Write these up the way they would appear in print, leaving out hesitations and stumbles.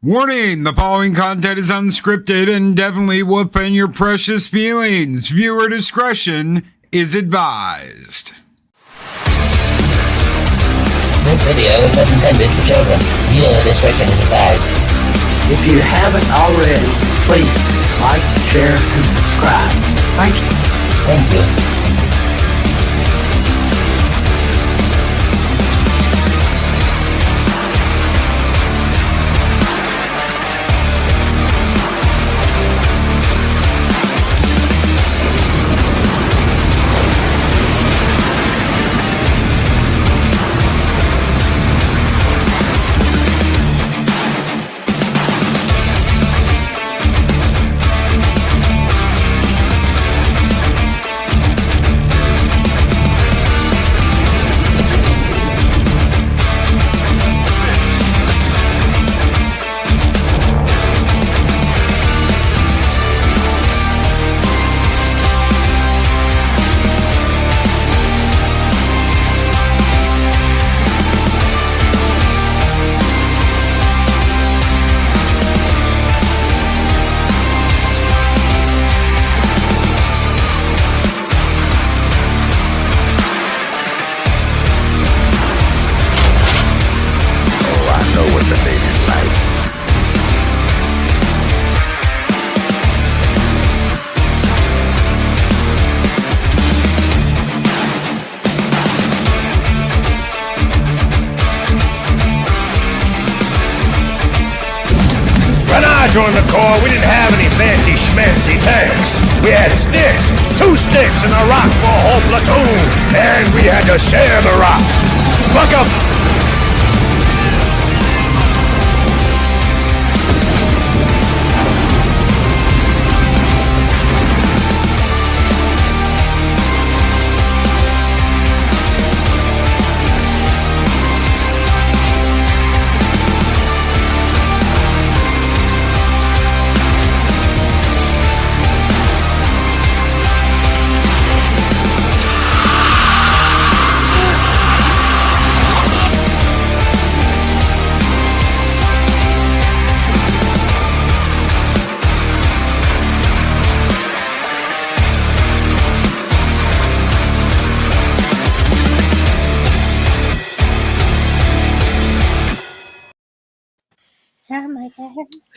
Warning, the following content is unscripted and definitely will offend your precious feelings. Viewer discretion is advised. This video is intended for children. Viewer discretion is advised. If you haven't already, please like, share, and subscribe. Thank you. Thank you. Joined the Corps, we didn't have any fancy schmancy tanks. We had sticks, 2 sticks and a rock for a whole platoon, and we had to share the rock. Fuck up.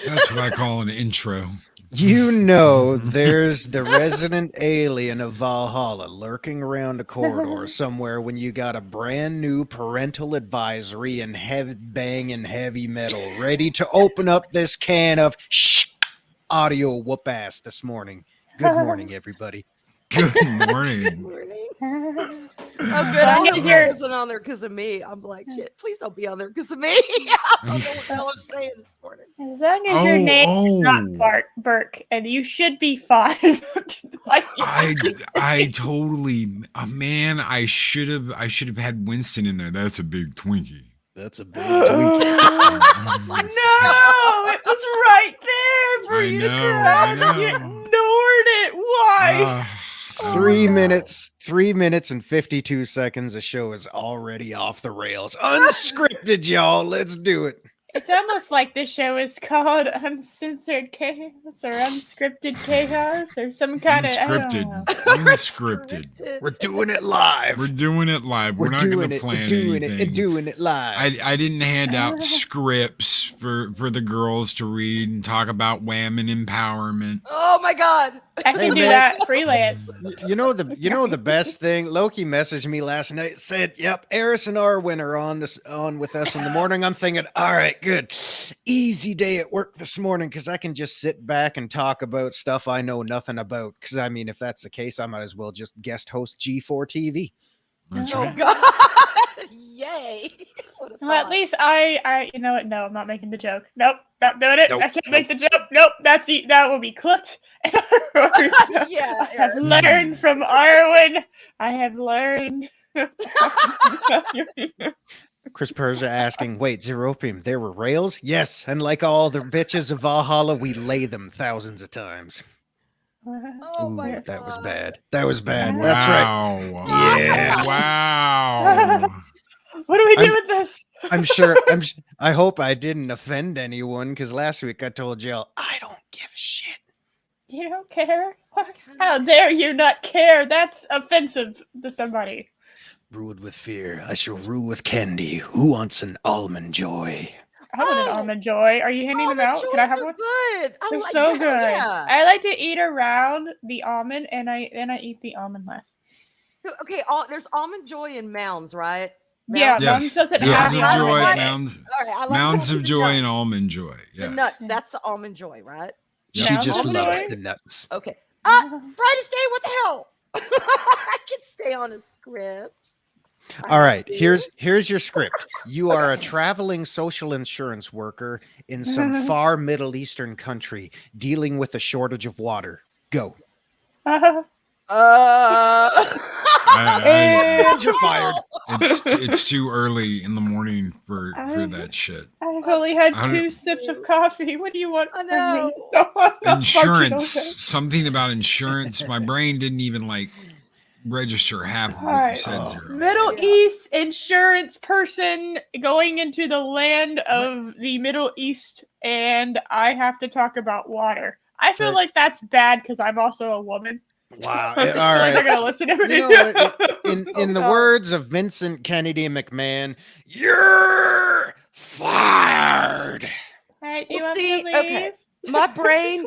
That's what I call an intro. You know, there's the resident alien of Valhalla lurking around a corridor somewhere when you got a brand new parental advisory and head-banging heavy metal ready to open up this can of audio whoop-ass this morning. Good morning, everybody. Good morning. I'm good. I know Eris isn't on there because of me. I'm like, shit, please don't be on there because of me. I don't know what the hell I'm saying this morning. As long as your name is not Burke, and you should be fine. I totally, man, I should have had Winston in there. That's a big Twinkie. That's a big Twinkie. No, it was right there for you to grab. You ignored it. Why? 3 minutes and 52 seconds. The show is already off the rails. Unscripted, y'all. Let's do it. It's almost like this show is called Uncensored Chaos or Unscripted Chaos or some kind of unscripted. We're doing it live. We're not going to plan anything. Doing it live. I didn't hand out scripts for the girls to read and talk about wham and empowerment. Oh my God. I can do that freelance. You know the best thing? Loki messaged me last night, said, "Yep, Eris and Arwyn are on with us in the morning." I'm thinking, all right, good. Easy day at work this morning because I can just sit back and talk about stuff I know nothing about. Because I mean, if that's the case, I might as well just guest host G4 TV. Oh God. Yay. Well, at least I you know what? No, I'm not making the joke. Nope, not doing it. I can't make the joke. Nope, that will be clipped. I have learned from Arwyn. I have learned. Chris Persia asking, wait, Zeropium, there were rails? Yes, and like all the bitches of Valhalla, we lay them thousands of times. Oh my God. That was bad. That was bad. Wow. That's right. Yeah. Wow. What do we do with this? I'm sure. I hope I didn't offend anyone because last week I told y'all I don't give a shit. You don't care? How dare you not care? That's offensive to somebody. Ruled with fear, I shall rule with candy. Who wants an almond joy? I want an almond joy. Are you handing them out? Can I have one? Good. They're like so that. good. Yeah. I like to eat around the almond, and I eat the almond last. Okay, there's almond joy in Mounds, right? Yeah, Yes. Mounds doesn't Mounds have of joy, almond. Mounds, All right, I like Mounds the of joy, nuts. and almond joy. The Yes. nuts. That's the almond joy, right? She Mounds just of loves joy? the nuts. Okay. Friday stay. What the hell? I can stay on a script. All right, here's your script. You are a traveling social insurance worker in some far Middle Eastern country dealing with a shortage of water. Go. And you're fired. It's too early in the morning for that shit. I've only had 2 sips of coffee. What do you want from me? Insurance. Something about insurance. My brain didn't even register half of what you said, Zero. Middle East insurance person going into the land of the Middle East, and I have to talk about water. I feel like that's bad because I'm also a woman. Wow. All right. They're gonna listen to me. You know what? In the words of Vincent Kennedy McMahon, you're fired. All right, do you Well, want see, me to leave? okay. My brain,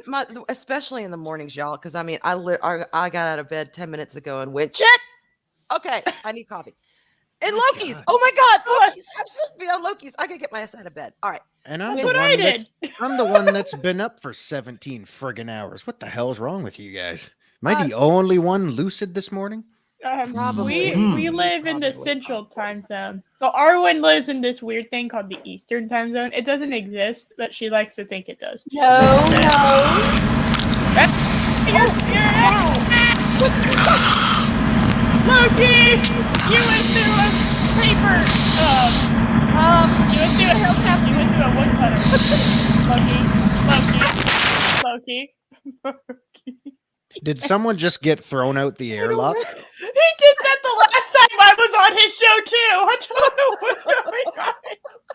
especially in the mornings, y'all, because I mean, I got out of bed 10 minutes ago and went, shit. Okay, I need coffee. And Loki's. Oh my God, Loki's. I'm supposed to be on Loki's. I gotta get my ass out of bed. All right. And I'm That's what I did. I'm the one that's been up for 17 friggin' hours. What the hell's wrong with you guys? Am I the only one lucid this morning? Probably. We live in the central time zone. So Arwyn lives in this weird thing called the Eastern time zone. It doesn't exist, but she likes to think it does. No. Loki! You went through a paper. You went through a woodcutter. Loki. Did someone just get thrown out the airlock? He did that the last time I was on his show too. I don't know what's going on.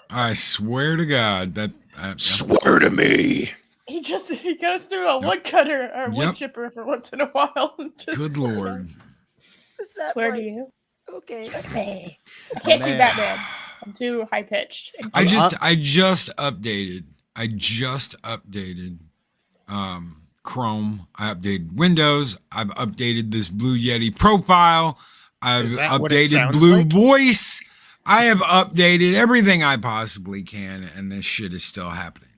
I swear to God that. Swear to me. He goes through a woodcutter or wood chipper for once in a while. Good Lord. Swear to you. Okay. Hey, I can't do Batman. I'm too high pitched. I just updated Chrome. I updated Windows. I've updated this Blue Yeti profile. I've updated Blue Voice. I have updated everything I possibly can, and this shit is still happening.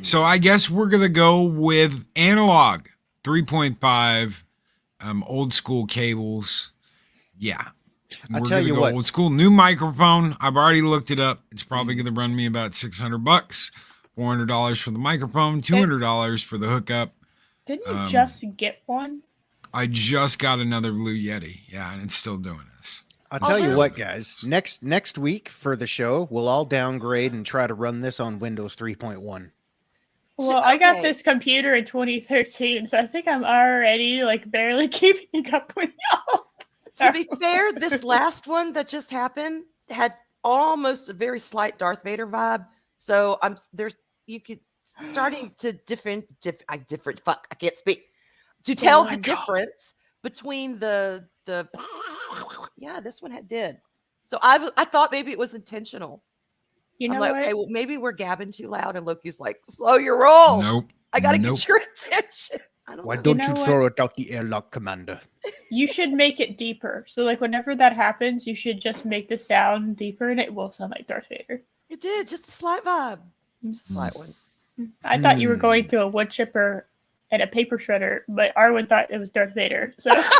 So I guess we're gonna go with analog 3.5, old school cables. Yeah. I'll tell you what. Old school new microphone. I've already looked it up. It's probably going to run me about $600, $400 for the microphone, $200 for the hookup. Didn't you just get one? I just got another Blue Yeti. Yeah, and it's still doing this. I'll tell you what, guys. Next week for the show, we'll all downgrade and try to run this on Windows 3.1. Well, I got this computer in 2013, so I think I'm already barely keeping up with y'all. To be fair, this last one that just happened had almost a very slight Darth Vader vibe. So you could starting to I can't speak to tell the difference between the this one did. So I thought maybe it was intentional. You know I'm like, what? okay, well maybe we're gabbing too loud, and Loki's like, slow your roll. Nope. I gotta get your attention. Why don't you throw it out the airlock, Commander? You should make it deeper. So whenever that happens, you should just make the sound deeper, and it will sound like Darth Vader. It did, just a slight vibe. Just a slight one. I thought you were going through a wood chipper and a paper shredder, but Arwyn thought it was Darth Vader. So kinda.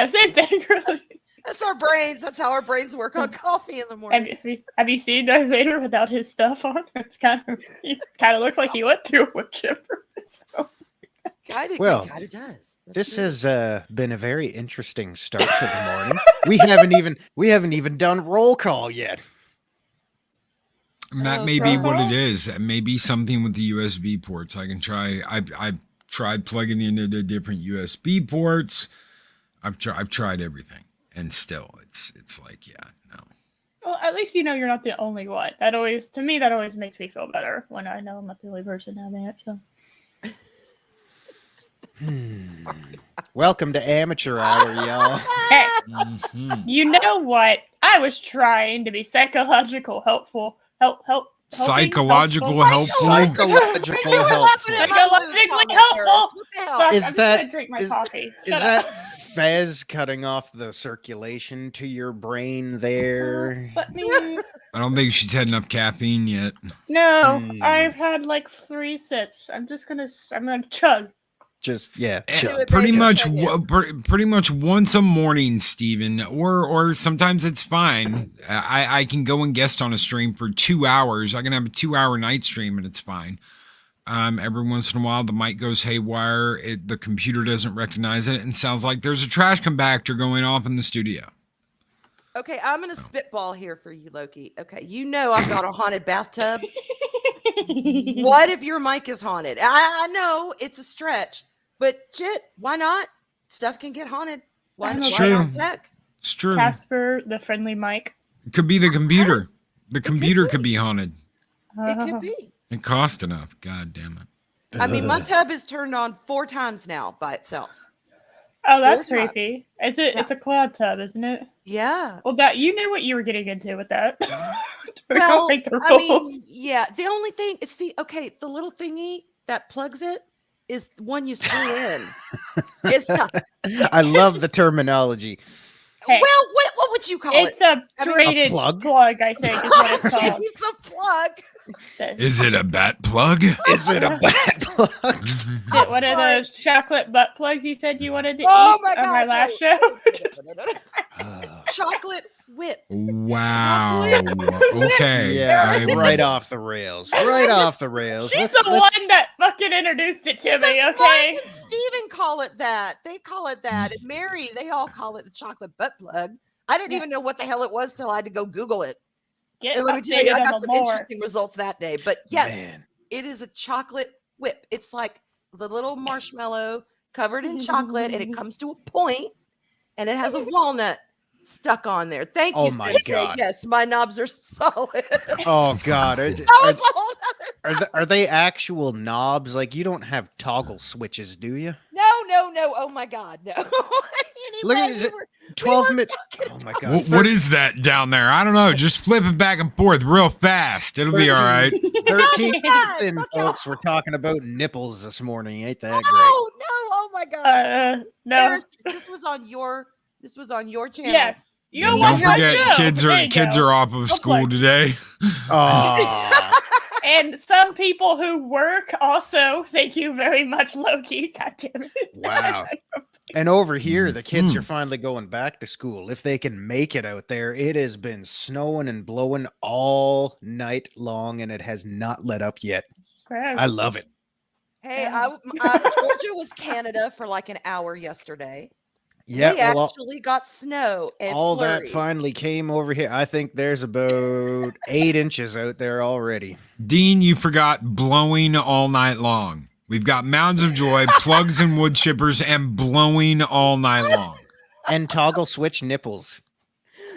Same thing, really. That's our brains. That's how our brains work on coffee in the morning. Have you seen Darth Vader without his stuff on? It kind of looks like he went through a wood chipper. So. Kind of does. This has been a very interesting start to the morning. we haven't even done roll call yet. And that may be what it is. That may be something with the USB ports. I can try. I've tried plugging into the different USB ports. I've tried everything. And still, it's like, yeah, no. Well, at least you're not the only one. That always makes me feel better when I know I'm not the only person having it. So. Welcome to amateur hour, y'all. Hey, you know what? I was trying to be psychological helpful. Psychologically helpful. Psychologically helpful. Is that drink my coffee? Is that Fez cutting off the circulation to your brain there? I don't think she's had enough caffeine yet. No, I've had like 3 sips. I'm gonna chug. Just chug. Pretty much once a morning, Steven, or sometimes it's fine. I can go and guest on a stream for 2 hours. I can have a 2-hour night stream and it's fine. Every once in a while, the mic goes haywire. The computer doesn't recognize it and sounds like there's a trash compactor going off in the studio. Okay, I'm going to spitball here for you, Loki. Okay, I've got a haunted bathtub. What if your mic is haunted? I know it's a stretch, but shit, why not? Stuff can get haunted. Why not tech? It's true. Casper, the friendly mic. It could be the computer. The computer could be haunted. It could be. It cost enough. God damn it. I mean, my tub is turned on 4 times now by itself. Oh, that's creepy. It's a cloud tub, isn't it? Yeah. Well, that you knew what you were getting into with that. Well, I mean, yeah. The only thing is, the little thingy that plugs it is the one you screw in. It's not. I love the terminology. Hey, well, what would you call it? It's a braided plug, I think, is what it's called. It's a plug. Is it a bat plug? Is it a bat plug? Is it one of those chocolate butt plugs you said you wanted to eat my God, on my last show? Chocolate whip. Wow. Okay. Yeah, right off the rails. Right off the rails. She's the one that fucking introduced it to me, okay? Mark and Steven call it that. They call it that. And Mary, they all call it the chocolate butt plug. I didn't even know what the hell it was till I had to go Google it. And let me tell you, I got some interesting results that day. But yes, it is a chocolate whip. It's like the little marshmallow covered in chocolate, and it comes to a point, and it has a walnut stuck on there. Thank you. Oh my God. Yes, my knobs are solid. Oh God. Are they actual knobs? Like, you don't have toggle switches, do you? No. Oh my God, no. Anyway, look at it. 12 minutes. Oh my God. What is that down there? I don't know. Just flip it back and forth real fast. It'll be all right. 13 minutes in, folks. We're talking about nipples this morning. Ain't that great? No. Oh my God. No. Eris, this was on your channel. Yes. Don't forget, kids are off of school today. Oh. And some people who work also. Thank you very much, Loki. God damn it. Wow. And over here, the kids are finally going back to school. If they can make it out there, it has been snowing and blowing all night long, and it has not let up yet. Gross. I love it. Hey, Georgia was Canada for like an hour yesterday. Yeah, we actually got snow and all flurries. that finally came over here. I think there's about 8 inches out there already. Dean, you forgot blowing all night long. We've got Mounds of Joy, plugs and wood chippers, and blowing all night long. And toggle switch nipples.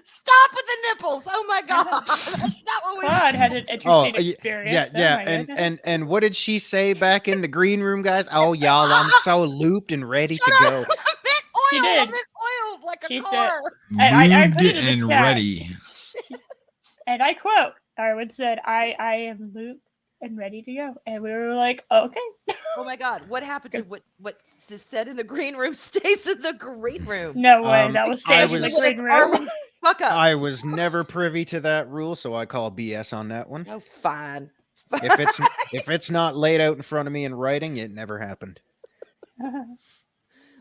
Stop with the nipples! Oh my God, that's not what we. God had an interesting experience. Yeah. And what did she say back in the green room, guys? Oh, y'all, I'm so looped and ready to go. She did. I'm oiled like a car. I put it in and the chat. ready. And I quote, Arwyn said, I am looped and ready to go. And we were like, okay. Oh my God, what happened to what is said in the green room stays in the green room? No way, that was staying in the green room. Fuck up. I was never privy to that rule, so I call BS on that one. Oh, fine. If it's not laid out in front of me in writing, it never happened.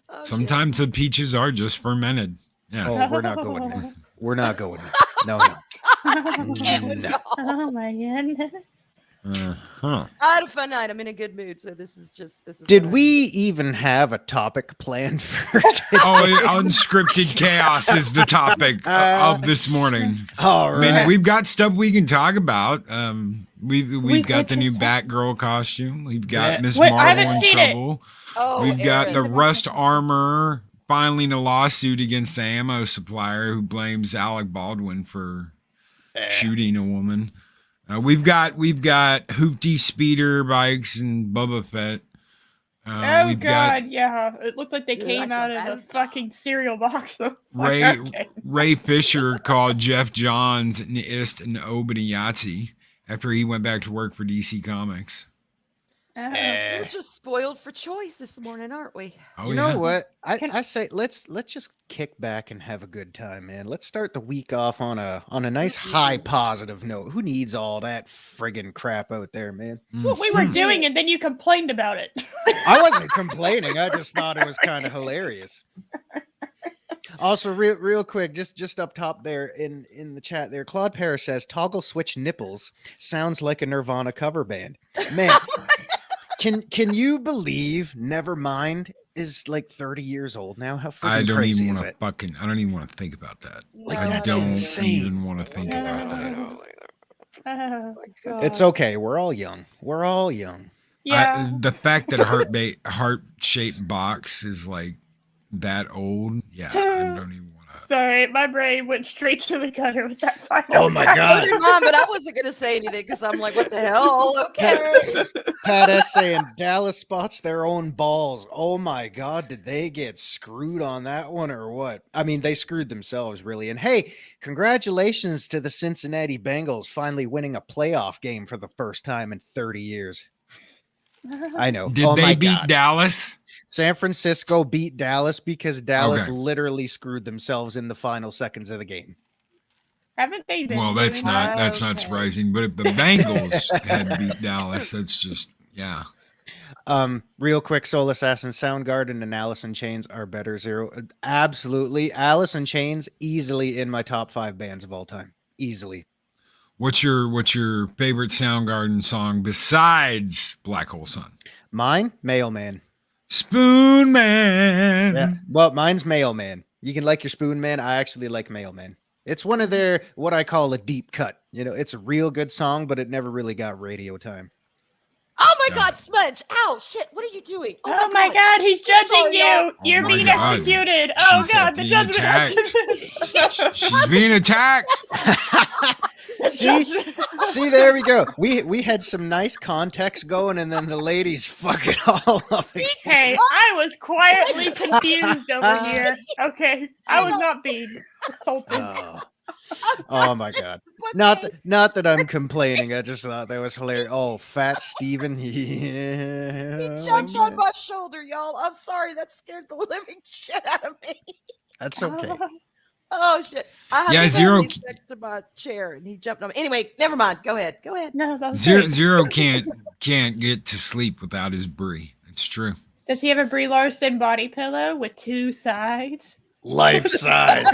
Oh, sometimes the peaches are just fermented. Yeah. Oh, we're not going there. We're not going there. No. No. Oh my goodness. I had a fun night. I'm in a good mood, so this is. Did we even have a topic planned for today? Unscripted chaos is the topic of this morning. All right. I mean, we've got stuff we can talk about. We've got the new Batgirl costume. We've got Miss Marvel in trouble. Oh, we've got the rust armor filing a lawsuit against the ammo supplier who blames Alec Baldwin for shooting a woman. We've got Hoopty speeder bikes and Boba Fett. Oh God, yeah. It looked like they came out of a fucking cereal box. Ray Fisher called Jeff Johns an ist and Obadiati after he went back to work for DC Comics. We're just spoiled for choice this morning, aren't we? Oh, you know what? I say let's just kick back and have a good time, man. Let's start the week off on a nice high positive note. Who needs all that friggin' crap out there, man? What we were doing, and then you complained about it. I wasn't complaining. I just thought it was kind of hilarious. Also, real quick, just up top there in the chat there, Claude Paris says toggle switch nipples sounds like a Nirvana cover band. Man. Can you believe Nevermind is like 30 years old now? How freaking crazy is it? I don't even want to think about that. Like, I that's don't insane. even want to think about that. Oh my God. It's okay. We're all young. Yeah. The fact that a heart-shaped box is like that old, yeah, I don't even want to. Sorry, my brain went straight to the gutter with that final. Oh my God. So did mine, but I wasn't going to say anything because I'm like, what the hell? Okay. Pat S saying Dallas spots their own balls. Oh my God, did they get screwed on that one or what? I mean, they screwed themselves really. And hey, congratulations to the Cincinnati Bengals finally winning a playoff game for the first time in 30 years. I know. Did they beat Dallas? San Francisco beat Dallas because Dallas literally screwed themselves in the final seconds of the game. Haven't they been? Well, that's not surprising. But if the Bengals had beat Dallas, that's just Real quick, Soul Assassin, Soundgarden, and Alice in Chains are better. Zero, absolutely. Alice in Chains easily in my top 5 bands of all time. Easily. What's your favorite Soundgarden song besides Black Hole Sun? Mine, Mailman. Spoon Man. Yeah. Well, mine's Mailman. You can like your Spoon Man. I actually like Mailman. It's one of their what I call a deep cut. You know, it's a real good song, but it never really got radio time. Oh my God, Smudge! Ow, shit! What are you doing? Oh my God, he's judging you. You're being executed. Oh God, the judgment has been. She's being attacked. See, there we go. We had some nice context going, and then the ladies fuck it all up. Hey, I was quietly confused over here. Okay, I was not being assaulted. Oh my God! Not that I'm complaining. I just thought that was hilarious. Oh, Fat Steven. He jumped on my shoulder, y'all. I'm sorry. That scared the living shit out of me. That's okay. Oh shit! I had Zero next to my chair, and he jumped on me. Anyway, never mind. Go ahead. No, that's Zero can't get to sleep without his brie. It's true. Does he have a Brie Larson body pillow with 2 sides? Life size.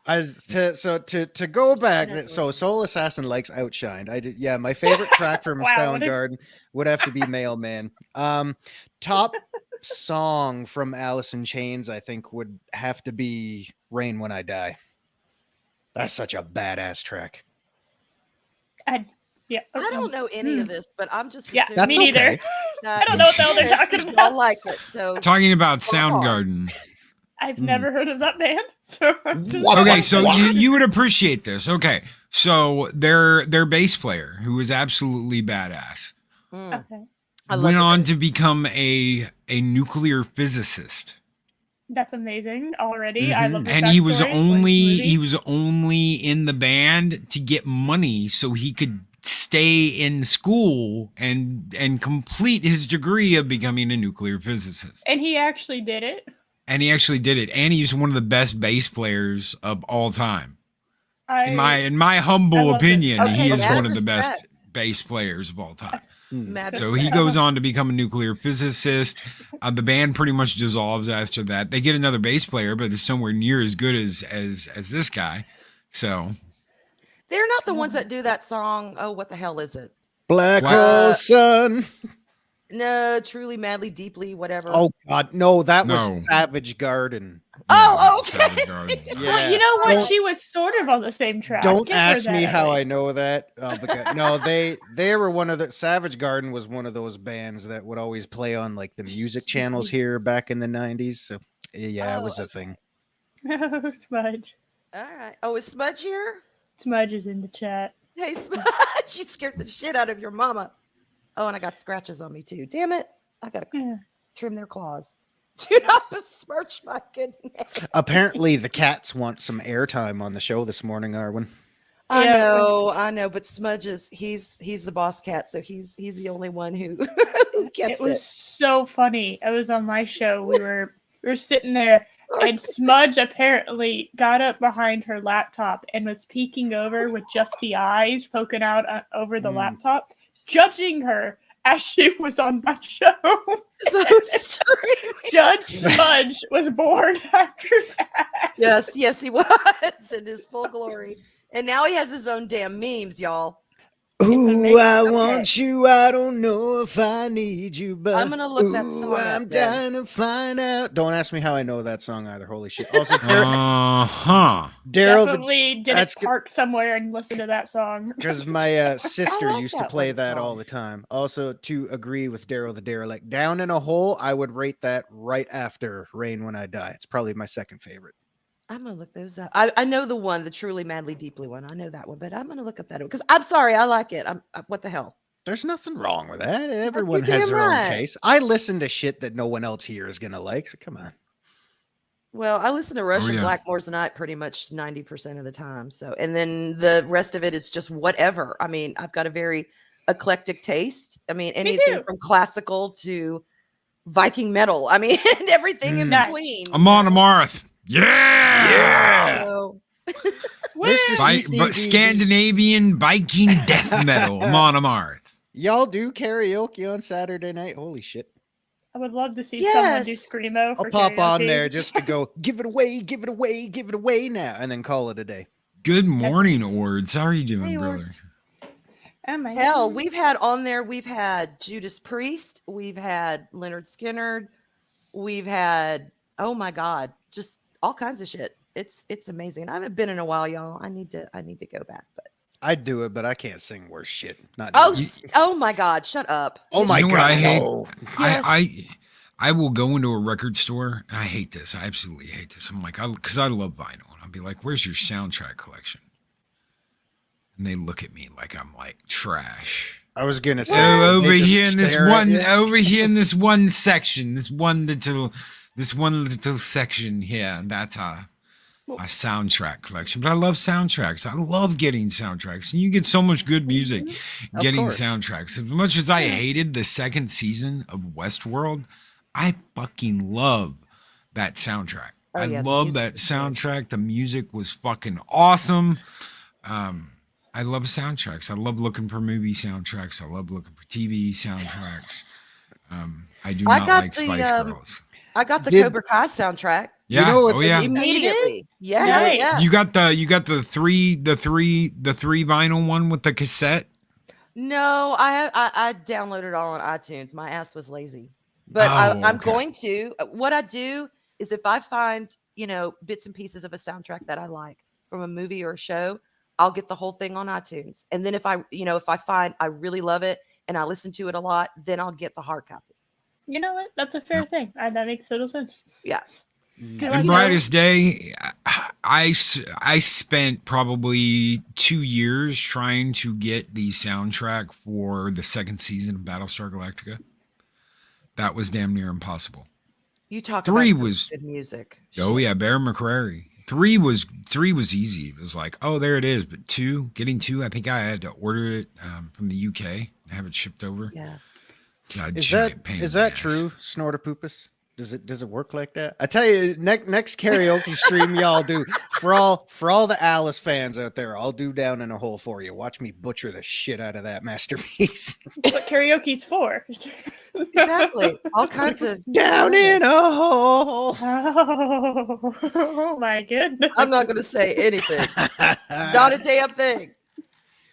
To go back, so Soul Assassin likes Outshined. Yeah, my favorite track from Soundgarden would have to be Mailman. Top song from Alice in Chains, I think, would have to be Rain When I Die. That's such a badass track. I don't know any of this, but I'm just that's me neither. Okay. I don't know what the hell they're talking about. I like it. So talking about Soundgarden. I've never heard of that band. So okay, so you would appreciate this. Okay, so their bass player, who is absolutely badass, went on to become a nuclear physicist. That's amazing already. I love this and backstory. he was only in the band to get money so he could stay in school and complete his degree of becoming a nuclear physicist. And he actually did it. And he's one of the best bass players of all time. In my humble opinion, he is one of the best bass players of all time. So he goes on to become a nuclear physicist. The band pretty much dissolves after that. They get another bass player, but it's somewhere near as good as this guy. So they're not the ones that do that song. Oh, what the hell is it? Black Hole Sun. No, Truly, Madly, Deeply, whatever. Oh God, no, that was Savage Garden. Oh, okay. Savage Garden. Yeah. You know what? She was sort of on the same track. Don't ask me how I know that. Because, no, they were one of the Savage Garden was one of those bands that would always play on like the music channels here back in the 90s. So Yeah, it was a thing. Oh, Smudge. All right. Oh, is Smudge here? Smudge is in the chat. Hey, Smudge, you scared the shit out of your mama. Oh, and I got scratches on me too. Damn it. I got to trim their claws. Do not besmirch my good name. Apparently, the cats want some airtime on the show this morning, Arwyn. I know, but Smudge he's the boss cat, so he's the only one who gets it. It was so funny. I was on my show. We were sitting there, and Smudge apparently got up behind her laptop and was peeking over with just the eyes poking out over the laptop, judging her as she was on my show. So Judge Smudge was born after that. Yes, he was in his full glory. And now he has his own damn memes, y'all. Ooh, I want you. I don't know if I need you, but I'm gonna look that song up. I'm dying to find out. Don't ask me how I know that song either. Holy shit! Also, Daryl, definitely didn't park somewhere and listen to that song because my sister like used to that play one that song. all the time. Also, to agree with Daryl the Derelict, Down in a Hole, I would rate that right after Rain When I Die. It's probably my second favorite. I'm gonna look those up. I know the one, the Truly Madly Deeply one. I know that one, but I'm gonna look up that one because I'm sorry, I like it. What the hell? There's nothing wrong with that. Everyone has their own taste. I listen to shit that no one else here is gonna like. So come on. Well, I listen to Russian Blackmore's Night pretty much 90% of the time. So, and then the rest of it is just whatever. I mean, I've got a very eclectic taste. I mean, anything from classical to Viking metal. I mean, and everything in between. Amon Amarth. Yeah. So, Scandinavian Viking death metal. Amon Amarth. Y'all do karaoke on Saturday night? Holy shit. I would love to see someone do Screamo for I'll pop karaoke. on there just to go, give it away, give it away, give it away now, and then call it a day. Good morning, Ords. How are you doing, brother? Hell, we've had Judas Priest, we've had Leonard Skinner, we've had, oh my God, just all kinds of shit. It's amazing. I haven't been in a while, y'all. I need to go back, but I'd do it, but I can't sing worse shit. Oh my God, shut up. Oh my God. What I hate? No. I will go into a record store and I hate this. I absolutely hate this. I'm like, because I love vinyl, and I'll be like, "Where's your soundtrack collection?" And they look at me like I'm like trash. I was gonna say over here in this one section, this one little section here, and that's my soundtrack collection. But I love soundtracks. I love getting soundtracks, and you get so much good music getting soundtracks. As much as I hated the second season of Westworld, I fucking love that soundtrack. I love that soundtrack. The music was fucking awesome. I love soundtracks. I love looking for movie soundtracks. I love looking for TV soundtracks. I do not like Spice Girls. I got the Cobra Kai soundtrack. Yeah. Immediately. Yeah. Nice. Yeah. You got the three vinyl one with the cassette? No, I downloaded it all on iTunes. My ass was lazy. But I'm going to. What I do is if I find, bits and pieces of a soundtrack that I like from a movie or a show, I'll get the whole thing on iTunes. And then if I find I really love it and I listen to it a lot, then I'll get the hard copy. You know what? That's a fair thing. That makes total sense. Yeah. The brightest day, I spent probably 2 years trying to get the soundtrack for the second season of Battlestar Galactica. That was damn near impossible. You talk Three about was good music. Oh yeah, Bear McCreary. Three was easy. It was like, oh, there it is. But getting two, I think I had to order it from the UK and have it shipped over. Yeah. Is that true, Snortopoopus? Does it work like that? I tell you, next karaoke stream y'all do for all the Alice fans out there, I'll do Down in a Hole for you. Watch me butcher the shit out of that masterpiece. What karaoke's for? Exactly. All kinds of Down in a Hole. Oh my goodness. I'm not gonna say anything. Not a damn thing.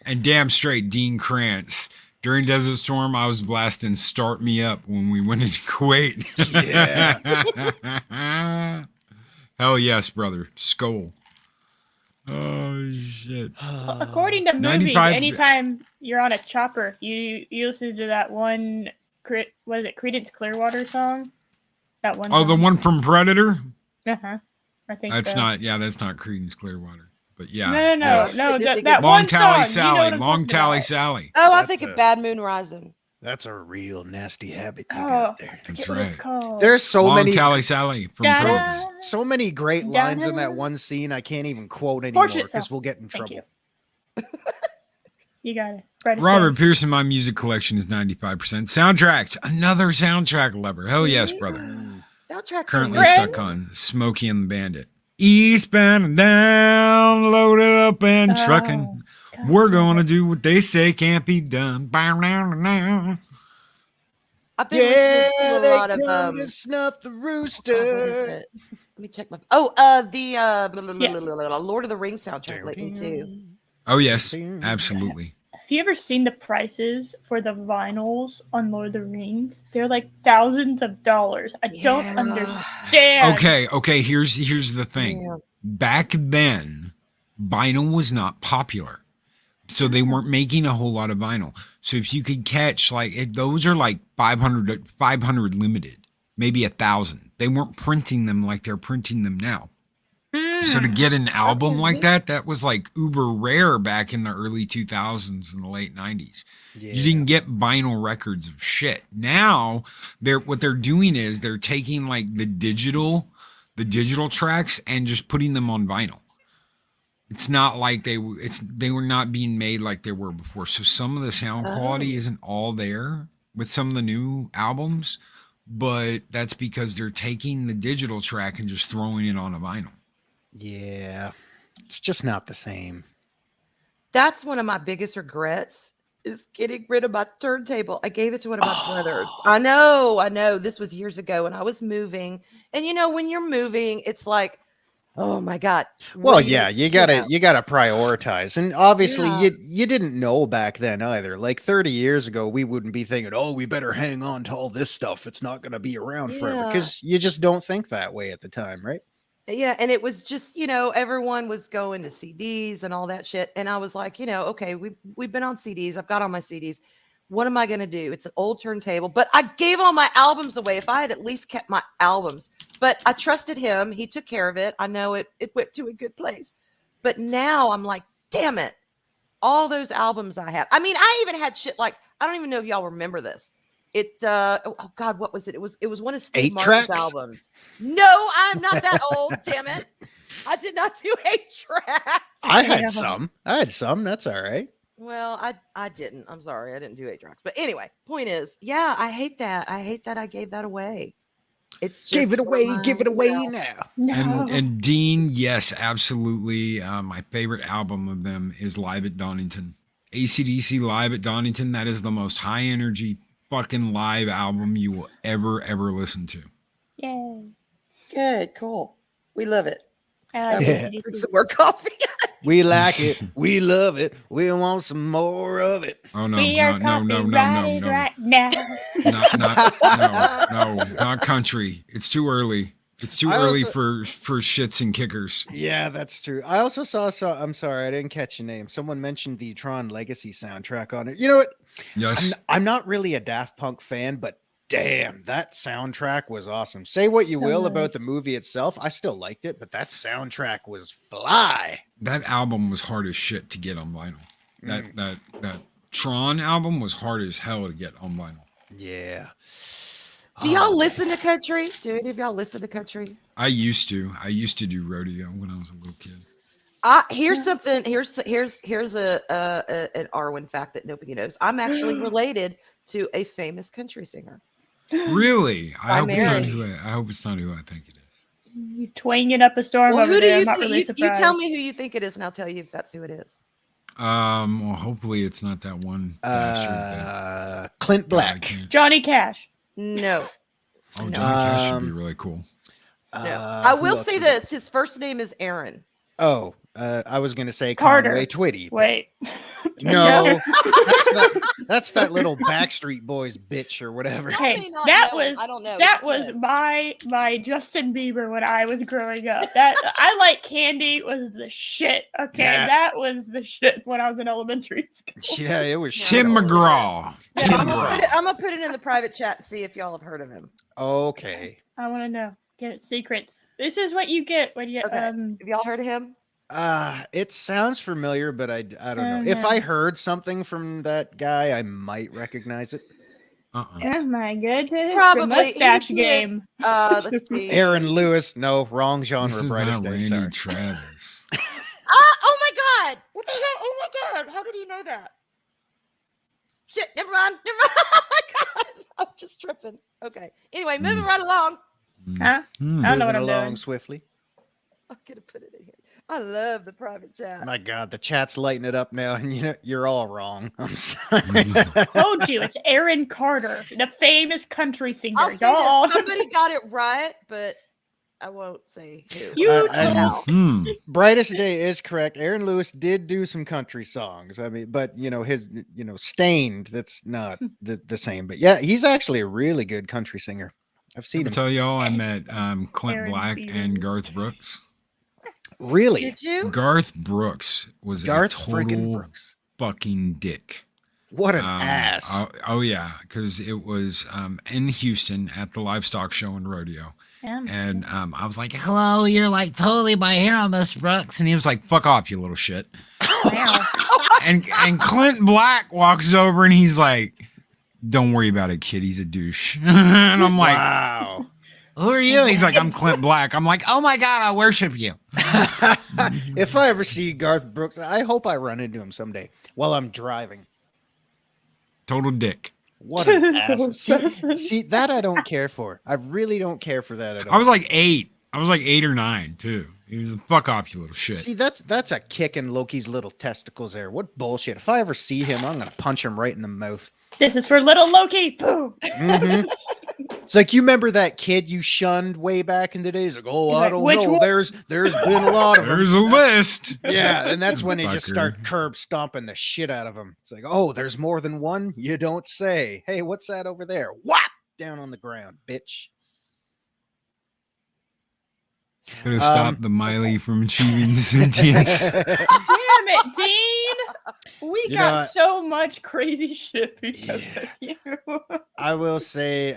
And damn straight, Dean Krantz. During Desert Storm, I was blasting Start Me Up when we went into Kuwait. Yeah. Hell yes, brother. Skull. Oh, shit. According to movies, anytime you're on a chopper, you listen to that one, what is it, Creedence Clearwater song? That one. Oh, the one from Predator? Uh-huh. I think That's so. not, that's not Creedence Clearwater. But yeah. No. yes. That Long one Tally song, you know what Sally. I'm Long talking Tally about. Sally. Oh, I think of Bad Moon Rising. That's a real nasty habit you Oh, got there. I forget That's what it's right. called. There's so Long many Tally Sally from Yeah. Prince. so many great lines in that one scene. I can't even quote anymore because we'll get in Thank trouble. You got it. Right, Robert Pearson, my music collection is 95%. Soundtracks, another soundtrack lover. Hell yes, brother. Soundtracks. Currently stuck on Smokey and the Bandit. Eastbound and down, loaded up and trucking. We're gonna do what they say can't be done. I've been listening to a they lot of come to snuff the rooster. God, what is it? Let me check my. The Lord of the Rings soundtrack lately too. Oh yes, absolutely. Have you ever seen the prices for the vinyls on Lord of the Rings? They're like thousands of dollars. I don't understand. Okay. Here's the thing. Yeah. Back then, vinyl was not popular, so they weren't making a whole lot of vinyl. So if you could catch those are like 500 limited, maybe 1,000. They weren't printing them like they're printing them now. So to get an album like that was like uber rare back in the early 2000s and the late 90s. Yeah. You didn't get vinyl records of shit. Now what they're doing is they're taking like the digital tracks and just putting them on vinyl. It's not like they were not being made like they were before. So some of the sound quality isn't all there with some of the new albums, but that's because they're taking the digital track and just throwing it on a vinyl. Yeah, it's just not the same. That's one of my biggest regrets is getting rid of my turntable. I gave it to one of my brothers. I know. This was years ago when I was moving. And when you're moving, it's like, oh my God. Well, yeah, you gotta prioritize. And obviously you didn't know back then either. Like 30 years ago, we wouldn't be thinking, oh, we better hang on to all this stuff. It's not gonna be around forever. Because you just don't think that way at the time, right? Yeah, and it was just, everyone was going to CDs and all that shit. And I was like, okay, we've been on CDs. I've got all my CDs. What am I going to do? It's an old turntable, but I gave all my albums away. If I had at least kept my albums, but I trusted him. He took care of it. I know it went to a good place, but now I'm like, damn it. All those albums I had. I mean, I even had shit like, I don't even know if y'all remember this. Oh God, what was it? It was one of Steve Martin's albums. No, I'm not that old. Damn it! I did not do 8 tracks. I had some. That's all right. Well, I didn't. I'm sorry, I didn't do 8 tracks. But anyway, point is, yeah, I hate that. I gave that away. It's just give it away now. No. And Dean, yes, absolutely. My favorite album of them is Live at Donington. AC/DC Live at Donington. That is the most high energy fucking live album you will ever listen to. Yay. Good, cool. We love it. Some more coffee. We like it. We love it. We want some more of it. Oh no, we are no. right now. Not country. It's too early. It's too early for shits and kickers. Yeah, that's true. I also saw I'm sorry, I didn't catch your name. Someone mentioned the Tron Legacy soundtrack on it. You know what? Yes. I'm not really a Daft Punk fan, but damn, that soundtrack was awesome. Say what you will about the movie itself. I still liked it, but that soundtrack was fly. That album was hard as shit to get on vinyl. That Tron album was hard as hell to get on vinyl. Yeah. Do y'all listen to country? Do any of y'all listen to country? I used to do rodeo when I was a little kid. Here's something. Here's an Arwyn fact that nobody knows. I'm actually related to a famous country singer. Really? I hope it's not who I think it is. You twanging up a storm well, over there. I'm not really surprised. You tell me who you think it is, and I'll tell you if that's who it is. Well, hopefully it's not that one. Clint Black. Johnny Cash. No. Oh, Johnny Cash would be really cool. No. I will say this. His first name is Aaron. Oh, I was going to say Carter. Conway Twitty. Wait. No, that's that little Backstreet Boys bitch or whatever. Hey, that was my Justin Bieber when I was growing up. That I Like Candy was the shit. Okay, that was the shit when I was in elementary school. Yeah, it was Tim McGraw. I'm gonna put it in the private chat and see if y'all have heard of him. Okay. I want to know. Get secrets. This is what you get when you. Okay. Have y'all heard of him? It sounds familiar, but I don't know. If I heard something from that guy, I might recognize it. Oh my goodness! Probably. The mustache He did. game. Let's see. Aaron Lewis. No, wrong genre. This is Brightest not Day. Randy Sorry. Travis. Oh my God! What the hell? Oh my God! How did he know that? Shit! Never mind. Oh my God! I'm just tripping. Okay. Anyway, moving right along. Huh? I don't know what I'm Moving along doing. swiftly. I'm gonna put it in here. I love the private chat. My God, the chat's lighting it up now, and you're all wrong. I'm sorry. Told you, it's Aaron Carter, the famous country singer. I'll say Y'all. this, somebody got it right, but I won't say who. You Brightest Day is correct. Aaron Lewis did do some country songs. I mean, but his Stained, that's not the same. But yeah, he's actually a really good country singer. I've seen him. Tell y'all I met Clint Aaron Black Beaver. and Garth Brooks. Really? Did you? Garth Brooks was Garth a friggin' total Brooks. fucking dick. What an ass. Oh yeah, because it was in Houston at the livestock show and rodeo. And I was like, hello, you're like totally my hero, Mr. Brooks. And he was like, fuck off, you little shit. and Clint Black walks over and he's like, don't worry about it, kid. He's a douche. And I'm like, wow. Who are you? He's like, I'm Clint Black. I'm like, oh my God, I worship you. If I ever see Garth Brooks, I hope I run into him someday while I'm driving. Total dick. What an ass. See, that I don't care for. I really don't care for that at all. I was like 8. I was like 8 or 9 too. He was fuck off, you little shit. See, that's a kick in Loki's little testicles there. What bullshit. If I ever see him, I'm going to punch him right in the mouth. This is for little Loki. Boom. Mm-hmm. It's like, you remember that kid you shunned way back in the days? Like, oh, I don't know. One? There's been a lot of them. There's a list. Yeah, and that's when they just Fucker. start curb stomping the shit out of him. It's like, oh, there's more than one? You don't say. Hey, what's that over there? Whap! Down on the ground, bitch. Could have stopped the Miley from achieving sentience. Damn it, Dean. We You got know, so much crazy shit because of you. I will say,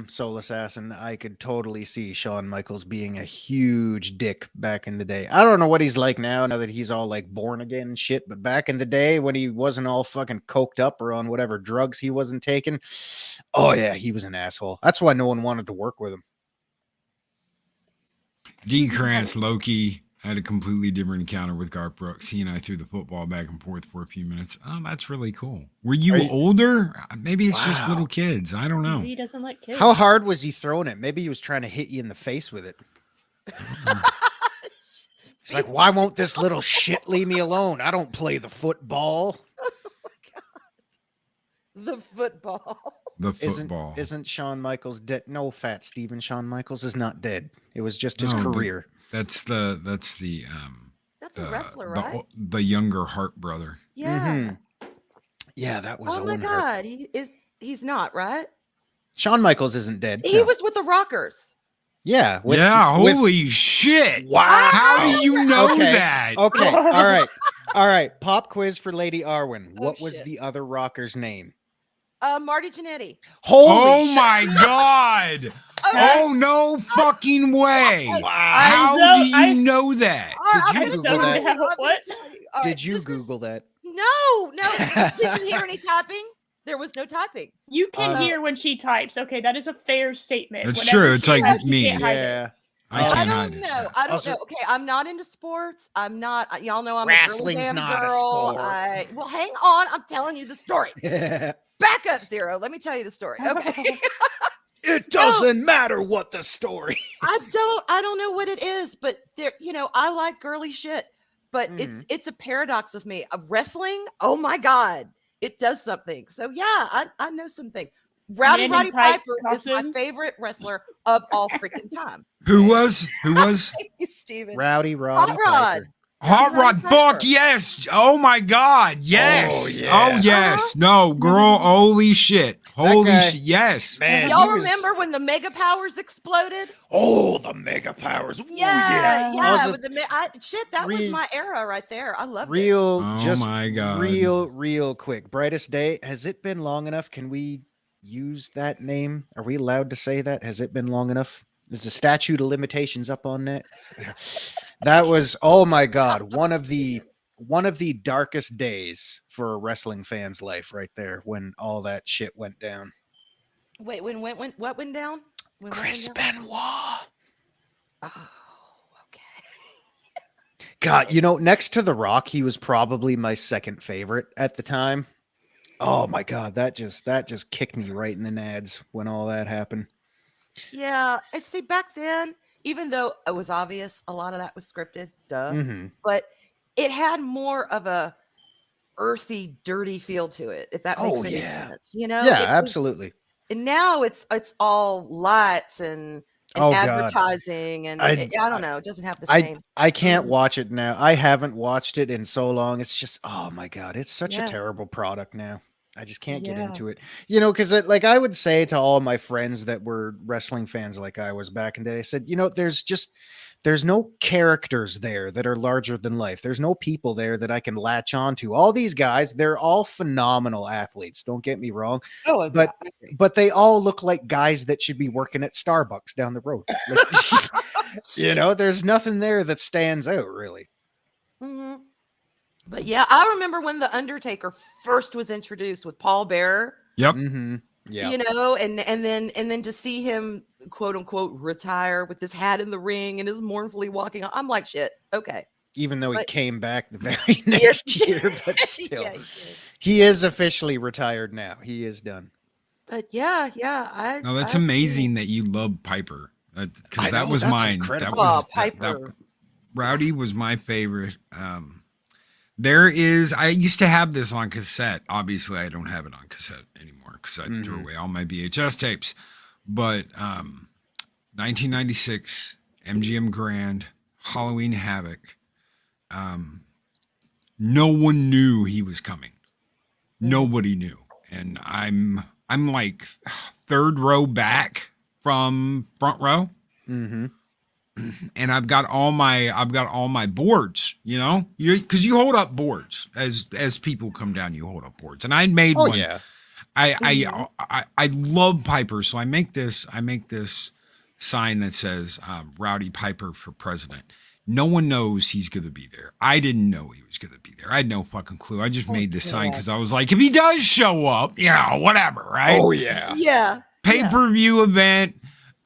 Soul Assassin, I could totally see Shawn Michaels being a huge dick back in the day. I don't know what he's like now that he's all like born again and shit, but back in the day when he wasn't all fucking coked up or on whatever drugs he wasn't taking, oh yeah, he was an asshole. That's why no one wanted to work with him. Dean Krantz, Loki, had a completely different encounter with Garth Brooks. He and I threw the football back and forth for a few minutes. That's really cool. Were you older? Maybe it's just little kids. I don't know. He doesn't like kids. How hard was he throwing it? Maybe he was trying to hit you in the face with it. He's like, why won't this little shit leave me alone? I don't play the football. Oh my God. The football. The football. Isn't Shawn Michaels dead? No, Fat Steven. Shawn Michaels is not dead. It was just his career. That's the a wrestler, right? The younger Hart brother. Yeah. Mm-hmm. Yeah, that was. Oh my Owen God, Hart. he's not, right? Shawn Michaels isn't dead. He no. was with the Rockers. Yeah. Holy shit! Wow. How do you know Okay. that? Okay. All right. Pop quiz for Lady Arwyn. What was shit. the other rocker's name? Marty Jannetty. Oh my God! Oh no fucking way! Wow. How do you know that? Did you Google that? What? Did you Google that? No. Did you hear any typing? There was no typing. You can hear when she types. Okay, that is a fair statement. That's Whenever true. It's she like types, you me. can't hide it. Yeah. I I can't don't hide it. know. I don't Also- know. Okay, I'm not into sports. I'm not. Y'all know I'm Wrestling's a girly damn not a girl. sport. Well, hang on. I'm telling you the story. Back up, Zero. Let me tell you the story. Okay. It doesn't matter what the story. I don't know what it is, but there, I like girly shit, but it's a paradox with me. Wrestling, oh my God, it does something. So yeah, I know some things. Roddy Piper is my favorite wrestler of all freaking time. Who was? Thank you, Steven. Roddy Hot Rod. Piper. Hot Rod Buck, yes. Oh my God, yes. Oh, yeah. Oh yes. No, girl, holy shit. Holy guy- shit, yes. Man, Y'all he was- remember when the Mega Powers exploded? Oh, the Mega Powers. Ooh, Yeah. Also, With that was Real- my era right there. I loved it. Oh my God. Real quick. Brightest Day. Has it been long enough? Can we use that name? Are we allowed to say that? Has it been long enough? There's a statute of limitations up on that. That was, oh my God, one of the darkest days for a wrestling fan's life right there when all that shit went down. Wait, what went down? Chris Benoit. Oh, okay. God, next to The Rock, he was probably my second favorite at the time. Oh my God, that just kicked me right in the nads when all that happened. Yeah, and see, back then, even though it was obvious a lot of that was scripted, but it had more of a earthy, dirty feel to it, if that makes any sense. Yeah, absolutely. And now it's all lights and advertising, and I don't know, it doesn't have the same. I can't watch it now. I haven't watched it in so long. It's just, oh my God, it's such a terrible product now. I just can't get into it, because like I would say to all my friends that were wrestling fans like I was back in the day, I said, there's no characters there that are larger than life. There's no people there that I can latch on to. All these guys, they're all phenomenal athletes. Don't get me wrong. Oh, but they all look like guys that should be working at Starbucks down the road. Like, there's nothing there that stands out really. Mm-hmm. But yeah, I remember when The Undertaker first was introduced with Paul Bearer. Yep. Mm-hmm. Yeah. And then to see him quote unquote retire with his hat in the ring and is mournfully walking on, I'm like, shit, okay. Even though he came back the very next year, but still, he is officially retired now. He is done. But yeah, no, that's amazing that you love Piper, because that was mine. Incredible. That was Piper. Rowdy was my favorite. I used to have this on cassette. Obviously, I don't have it on cassette anymore because I threw away all my VHS tapes. But 1996, MGM Grand, Halloween Havoc. No one knew he was coming. Nobody knew, and I'm like third row back from front row. Mm-hmm. And I've got all my boards, because you hold up boards as people come down, you hold up boards. And I made one. Yeah. I love Piper, so I make this sign that says Rowdy Piper for president. No one knows he's going to be there. I didn't know he was going to be there. I had no fucking clue. I just made this sign because I was like, if he does show up, whatever, right? Oh yeah. Yeah. Pay-per-view event.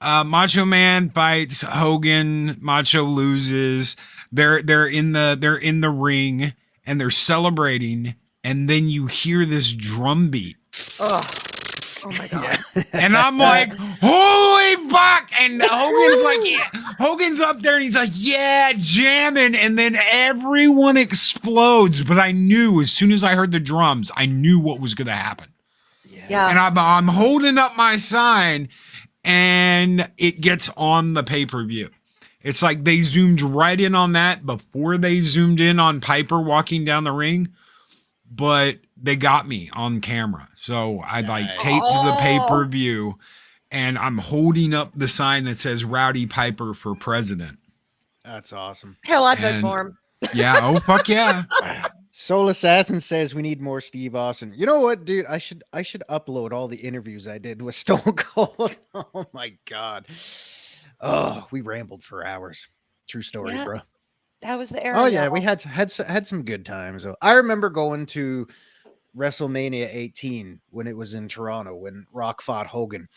Macho Man fights Hogan. Macho loses. They're in the ring and they're celebrating, and then you hear this drum beat. Oh my God! And I'm like, holy fuck! And Hogan's like, Hogan's up there, and he's like, yeah, jamming, and then everyone explodes. But I knew as soon as I heard the drums, I knew what was going to happen. Yeah. And I'm holding up my sign. And it gets on the pay-per-view. It's like they zoomed right in on that before they zoomed in on Piper walking down the ring, but they got me on camera. So I taped the pay-per-view, and I'm holding up the sign that says Rowdy Piper for president. That's awesome. Hell, I'd vote for him. Yeah. Oh, fuck yeah. Soul Assassin says we need more Steve Austin. You know what, dude? I should upload all the interviews I did with Stone Cold. Oh my God. Oh, we rambled for hours. True story, bro. That was the era. Oh yeah, we had some good times. I remember going to WrestleMania 18 when it was in Toronto when Rock fought Hogan.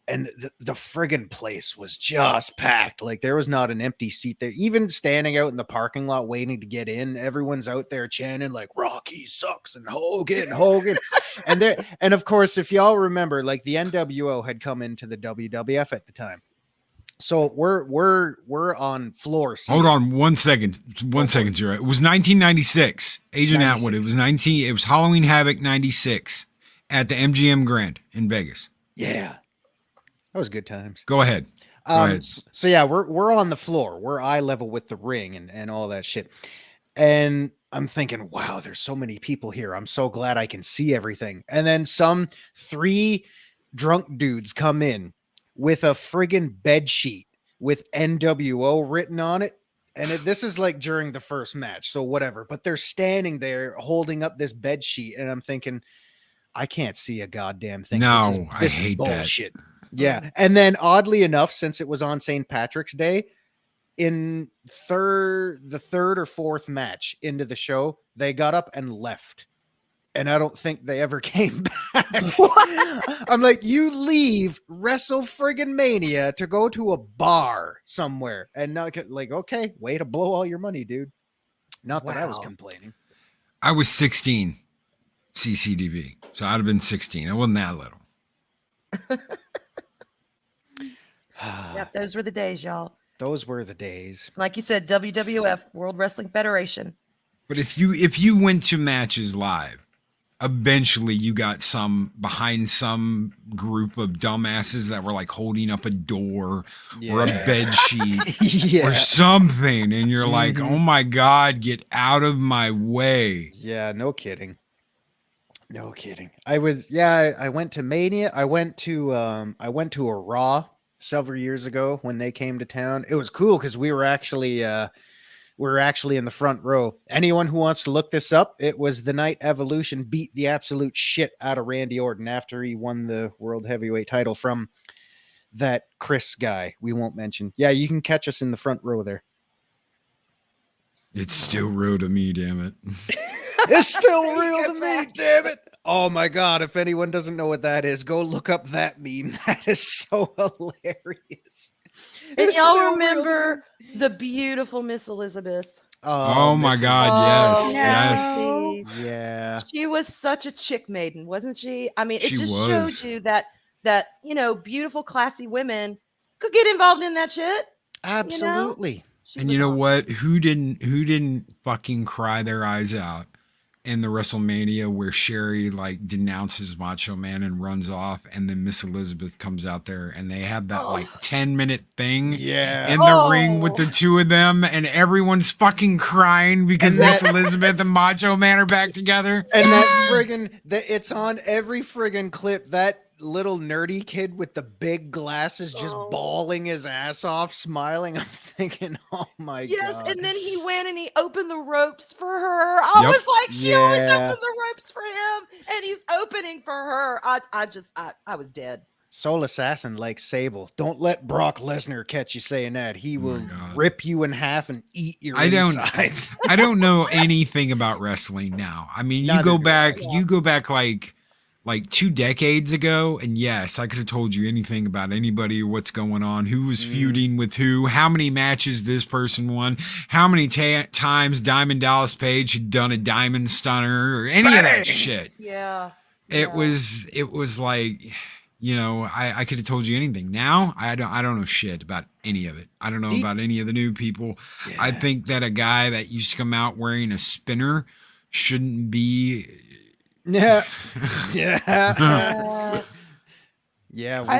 And the friggin' place was just packed. Like there was not an empty seat there. Even standing out in the parking lot waiting to get in, everyone's out there chanting like Rocky sucks and Hogan. and of course, if y'all remember, like the NWO had come into the WWF at the time. So we're on floor seat. Hold on 1 second. 1 second, Zero. It was 1996. Agent 96. Atwood. It was Halloween Havoc 96 at the MGM Grand in Vegas. Yeah. That was good times. Go ahead. So yeah, we're on the floor. We're eye level with the ring and all that shit. And I'm thinking, wow, there's so many people here. I'm so glad I can see everything. And then some 3 drunk dudes come in with a friggin' bed sheet with NWO written on it. And this is like during the first match, so whatever. But they're standing there holding up this bed sheet, and I'm thinking, I can't see a goddamn thing. No, this I hate bullshit. that. Yeah. And then oddly enough, since it was on St. Patrick's Day, in the third or fourth match into the show, they got up and left. And I don't think they ever came back. I'm like, you leave Wrestle friggin' Mania to go to a bar somewhere. And now, like, okay, way to blow all your money, dude. Not that I was complaining. I was 16 CCDV. So I'd have been 16. I wasn't that little. Yep, those were the days, y'all. Those were the days. Like you said, WWF, World Wrestling Federation. But if you went to matches live, eventually you got behind some group of dumbasses that were like holding up a door or a bed sheet or something. And you're like, oh my God, get out of my way. Yeah, no kidding. No kidding. I went to Mania. I went to a Raw several years ago when they came to town. It was cool because we were actually in the front row. Anyone who wants to look this up, it was the night Evolution beat the absolute shit out of Randy Orton after he won the World Heavyweight title from that Chris guy we won't mention. Yeah, you can catch us in the front row there. It's still real to me, damn it. It's still real to me, damn it. Oh my God, if anyone doesn't know what that is, go look up that meme. That is so hilarious. And y'all remember the beautiful Miss Elizabeth? Oh my God, yes. Yeah. She was such a chick maiden, wasn't she? I mean, it She just was. showed you that beautiful, classy women could get involved in that shit. Absolutely. And you know what? Who didn't fucking cry their eyes out in the WrestleMania where Sherry like denounces Macho Man and runs off, and then Miss Elizabeth comes out there and they have that like 10-minute thing in the ring with the two of them, and everyone's fucking crying because Miss Elizabeth and Macho Man are back together. And that friggin' it's on every friggin' clip. That little nerdy kid with the big glasses just bawling his ass off, smiling. I'm thinking, oh my God. Yes, and then he went and he opened the ropes for her. I was like, he always opened the ropes for him, and he's opening for her. I was dead. Soul Assassin like Sable. Don't let Brock Lesnar catch you saying that. He will rip you in half and eat your insides. I don't know anything about wrestling now. I mean, you go back like 2 decades ago, and yes, I could have told you anything about anybody, what's going on, who was feuding with who, how many matches this person won, how many times Diamond Dallas Page had done a diamond stunner, or any of that shit. Yeah. It was like, I could have told you anything. Now, I don't know shit about any of it. I don't know about any of the new people. Yeah. I think that a guy that used to come out wearing a spinner shouldn't be. Yeah. I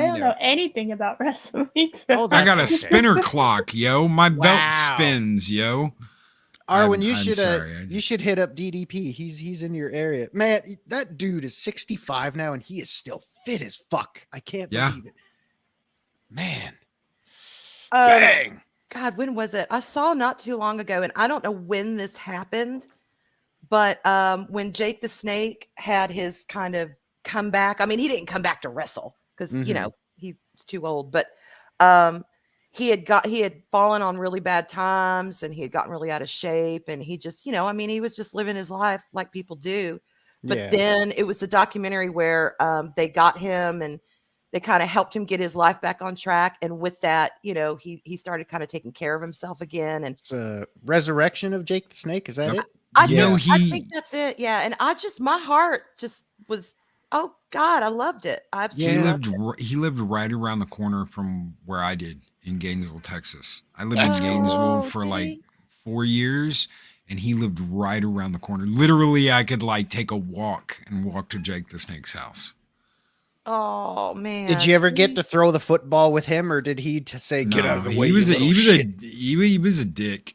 don't know anything about wrestling. So. I got a spinner clock, yo. My belt spins, yo. Arwyn, you should hit up DDP. He's in your area. Man, that dude is 65 now and he is still fit as fuck. I can't believe it. Man. Dang. God, when was it? I saw not too long ago, and I don't know when this happened. But when Jake the Snake had his kind of comeback, I mean, he didn't come back to wrestle because, he's too old. But he had fallen on really bad times, and he had gotten really out of shape. And he just, he was just living his life like people do. But then it was the documentary where they got him and they kind of helped him get his life back on track. And with that, he started kind of taking care of himself again. And it's a resurrection of Jake the Snake. Is that it? I think that's it. Yeah. And my heart just was, oh God, I loved it. He lived right around the corner from where I did in Gainesville, Texas. I lived in Gainesville for like 4 years, and he lived right around the corner. Literally, I could like take a walk to Jake the Snake's house. Oh man! Did you ever get to throw the football with him, or did he say get out of the way? He was a dick.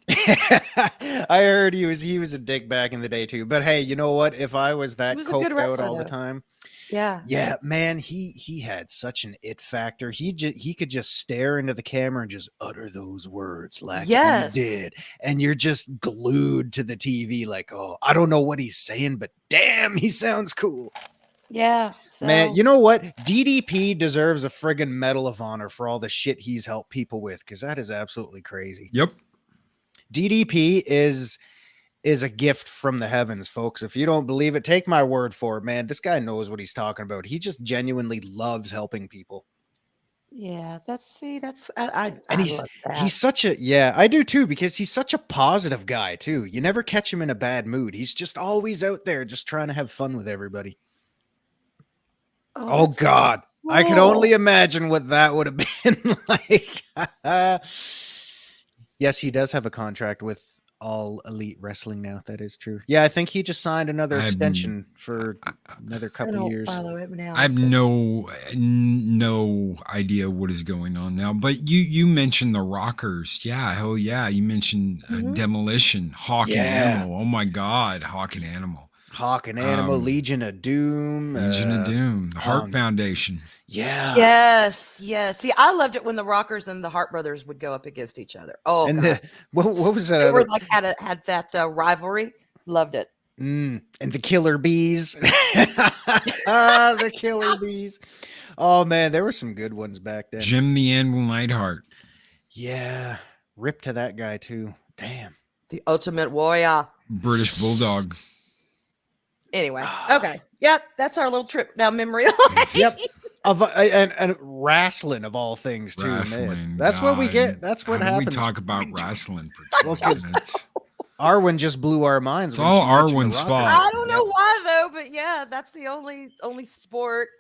I heard he was a dick back in the day too. But hey, you know what? If I was that coked out all the time, yeah, man, he had such an it factor. He could just stare into the camera and just utter those words like he did, and you're just glued to the TV. Like, oh, I don't know what he's saying, but damn, he sounds cool. Yeah. So. Man, you know what? DDP deserves a friggin' Medal of Honor for all the shit he's helped people with, because that is absolutely crazy. Yep. DDP is a gift from the heavens, folks. If you don't believe it, take my word for it, man. This guy knows what he's talking about. He just genuinely loves helping people. Yeah, he's such a I do too, because he's such a positive guy too. You never catch him in a bad mood. He's just always out there just trying to have fun with everybody. Oh God. Cool. I could only imagine what that would have been like. Yes, he does have a contract with All Elite Wrestling now. That is true. Yeah, I think he just signed another extension for another couple of years. I have no idea what is going on now. But you mentioned the Rockers. Yeah, hell yeah. You mentioned Demolition, Hawk and Animal. Oh my God, Hawk and Animal. Hawk and Animal, Legion of Doom. The Heart Foundation. Yeah. Yes. See, I loved it when the Rockers and the Hart brothers would go up against each other. Oh, and what was that? They were like had that rivalry. Loved it. And the Killer Bees. The Killer Bees. Oh man, there were some good ones back then. Jim the Anvil Neidhart. Yeah, rip to that guy too. Damn. The Ultimate Warrior. British Bulldog. Anyway, okay. Yep, that's our little trip down memory lane. Yep. And wrestling of all things too, man. That's what we get. That's what happens. We talk about wrestling for 2 minutes. Arwyn just blew our minds. It's all Arwyn's fault. I don't know why though, but yeah, that's the only sport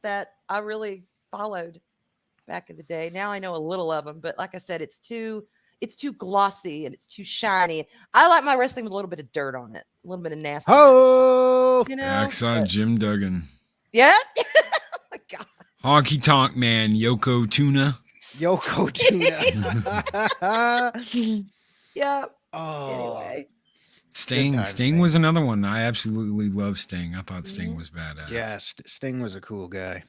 that I really followed back in the day. Now I know a little of them, but like I said, it's too glossy and it's too shiny. I like my wrestling with a little bit of dirt on it, a little bit of nasty. Oh, Hacksaw Jim Duggan. Yeah. Oh my God. Honky Tonk Man, Yoko Tuna. Yeah. Oh. Anyway. Sting was another one. I absolutely love Sting. I thought Sting was badass. Yeah, Sting was a cool guy.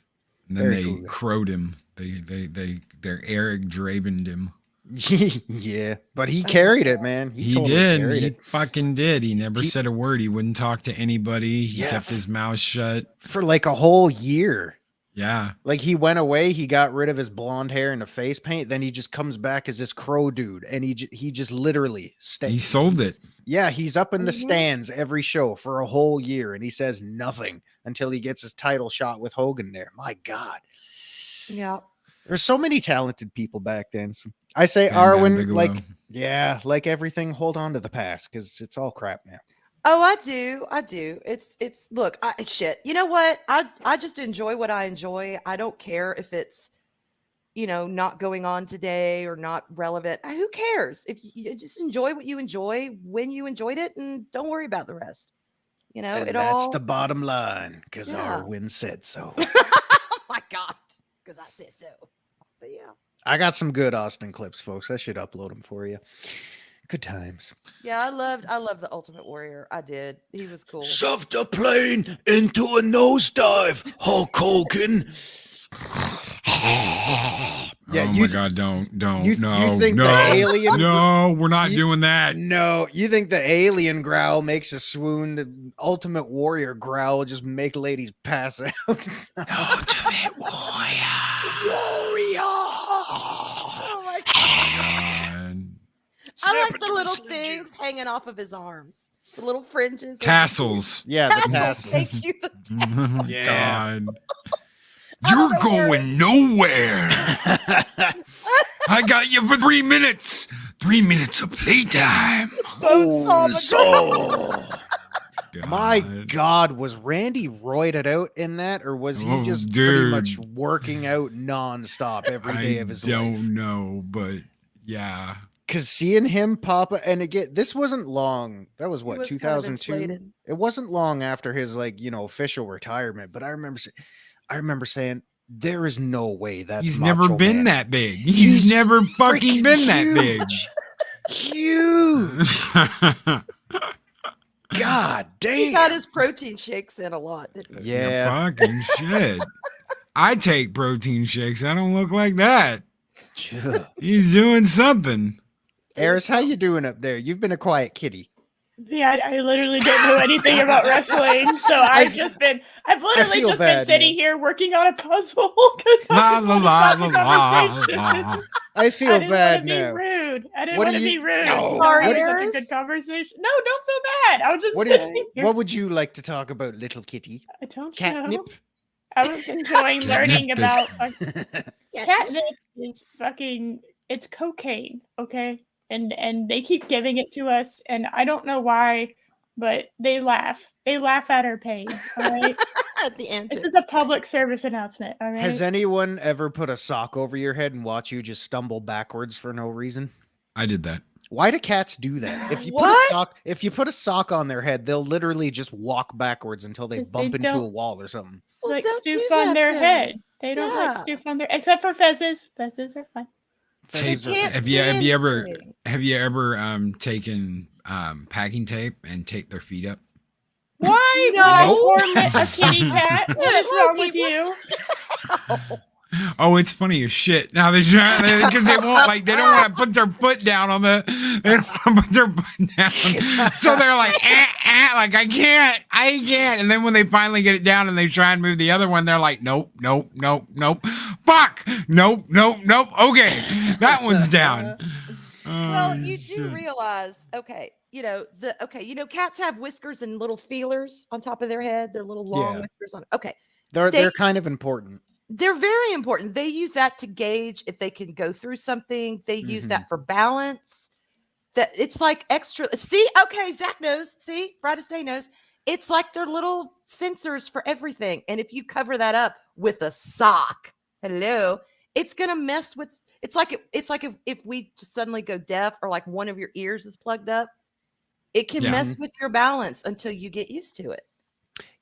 And then they crowed him. They're Eric Dravened him. Yeah, but he carried it, man. He totally did. He fucking did. He never said a word. He wouldn't talk to anybody. He kept his mouth shut for like a whole year. Yeah. Like he went away, he got rid of his blonde hair and the face paint, then he just comes back as this crow dude, and he just literally he sold it. Yeah, he's up in the stands every show for a whole year, and he says nothing until he gets his title shot with Hogan there. My God. Yeah. There's so many talented people back then. I say, Arwyn, like everything, hold on to the past because it's all crap now. Oh, I do. It's look, shit. You know what? I just enjoy what I enjoy. I don't care if it's, not going on today or not relevant. Who cares? If you just enjoy what you enjoy when you enjoyed it, and don't worry about the rest. And that's the bottom line because Arwyn said so. Oh my God, because I said so. But yeah. I got some good Austin clips, folks. I should upload them for you. Good times. Yeah, I loved the Ultimate Warrior. I did. He was cool. Shove the plane into a nosedive, Hulk Hogan. Yeah, oh my God! Don't you think the alien? No, we're not doing that. No, you think the alien growl makes a swoon? The Ultimate Warrior growl will just make ladies pass out. Ultimate Warrior. Oh my God. I like the little things hanging off of his arms. The little fringes. Tassels. Yeah, the tassels. Thank you. The tassels. Oh, God. You're going nowhere. I got you for 3 minutes. 3 minutes of playtime. My God, was Randy roided out in that, or was he just pretty much working out nonstop every day of his life? I don't know, but yeah. Because seeing him pop up, and again, this wasn't long. That was what, 2002? It wasn't long after his official retirement, but I remember saying, there is no way that's he's never been that big. He's never fucking been that big. Huge. God damn. He got his protein shakes in a lot, didn't he? Yeah. Fucking shit. I take protein shakes. I don't look like that. He's doing something. Eris, how you doing up there? You've been a quiet kitty. Yeah, I literally don't know anything about wrestling, so I've literally just been sitting here working on a puzzle. La la la la la. I feel bad now. I didn't want to be rude. No. Sorry, such a good conversation. No, don't feel bad. I was just what would you like to talk about, little kitty? I don't Catnip? know. I was enjoying learning about catnip is fucking. It's cocaine, okay? And they keep giving it to us, and I don't know why, but they laugh. They laugh at our pain. All right. At the end. This is a public service announcement. All right. Has anyone ever put a sock over your head and watch you just stumble backwards for no reason? I did that. Why do cats do that? If you put a sock on their head, they'll literally just walk backwards until they bump into a wall or something. Like stoof on their head. They don't like stoof on their, except for fezzes. Fezzes are fine. Have you ever taken packing tape and taped their feet up? Why? No. A kitty cat? What is wrong with you? Oh, it's funny as shit. Now they're trying because they don't want to put their foot down on the. They don't want to put their foot down, so they're like, like I can't. And then when they finally get it down and they try and move the other one, they're like, nope, fuck, nope. Okay, that one's down. Well, you do realize, cats have whiskers and little feelers on top of their head. They're little long whiskers on. Okay, they're kind of important. They're very important. They use that to gauge if they can go through something. They use that for balance. That it's like extra. See, okay, Zach knows. See, Brightest Day knows. It's like they're little sensors for everything. And if you cover that up with a sock, it's gonna mess with. It's like if we just suddenly go deaf or like one of your ears is plugged up, it can mess with your balance until you get used to it.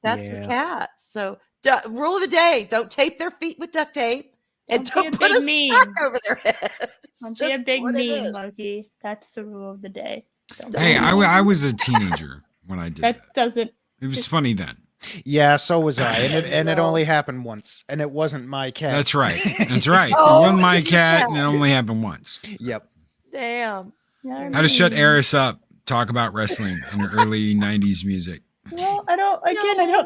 That's with cats. So. Rule of the day: don't tape their feet with duct tape, and don't put a sock over their heads. Don't be a big mean, Loki. That's the rule of the day. Hey, I was a teenager when I did that. Doesn't. It was funny then. Yeah, so was I, and it only happened once, and it wasn't my cat. That's right. It wasn't my cat, and it only happened once. Yep. Damn. How to shut Eris up? Talk about wrestling in the early '90s music. Well, I don't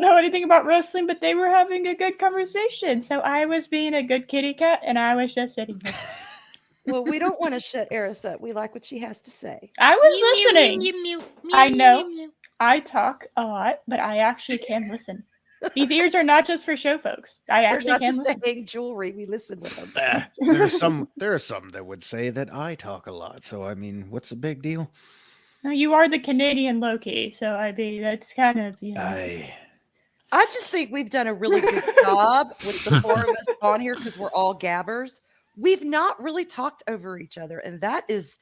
know anything about wrestling, but they were having a good conversation. So I was being a good kitty cat, and I was just sitting here. Well, we don't want to shut Eris up. We like what she has to say. I was listening. I know I talk a lot, but I actually can listen. These ears are not just for show folks. I actually can listen. Just to hang jewelry. We listen with them. There are some that would say that I talk a lot. So I mean, what's the big deal? No, you are the Canadian Loki, so I mean that's kind of I just think we've done a really good job with the four of us on here because we're all gabbers. We've not really talked over each other, and that's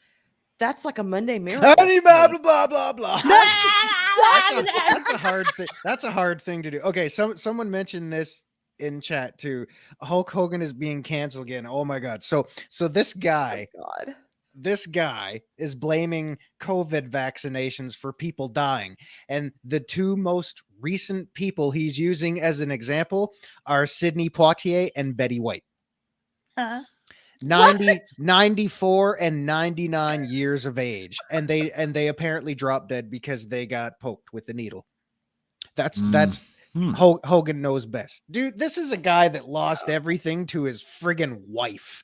like a Monday miracle. Blah blah blah blah. That's a hard thing. That's a hard thing to do. Okay, someone mentioned this in chat too. Hulk Hogan is being canceled again. Oh my god. So this guy. Oh god. This guy is blaming COVID vaccinations for people dying. And the two most recent people he's using as an example are Sidney Poitier and Betty White. 94 and 99 years of age. And they apparently dropped dead because they got poked with a needle. That's Hogan knows best. Dude, this is a guy that lost everything to his friggin' wife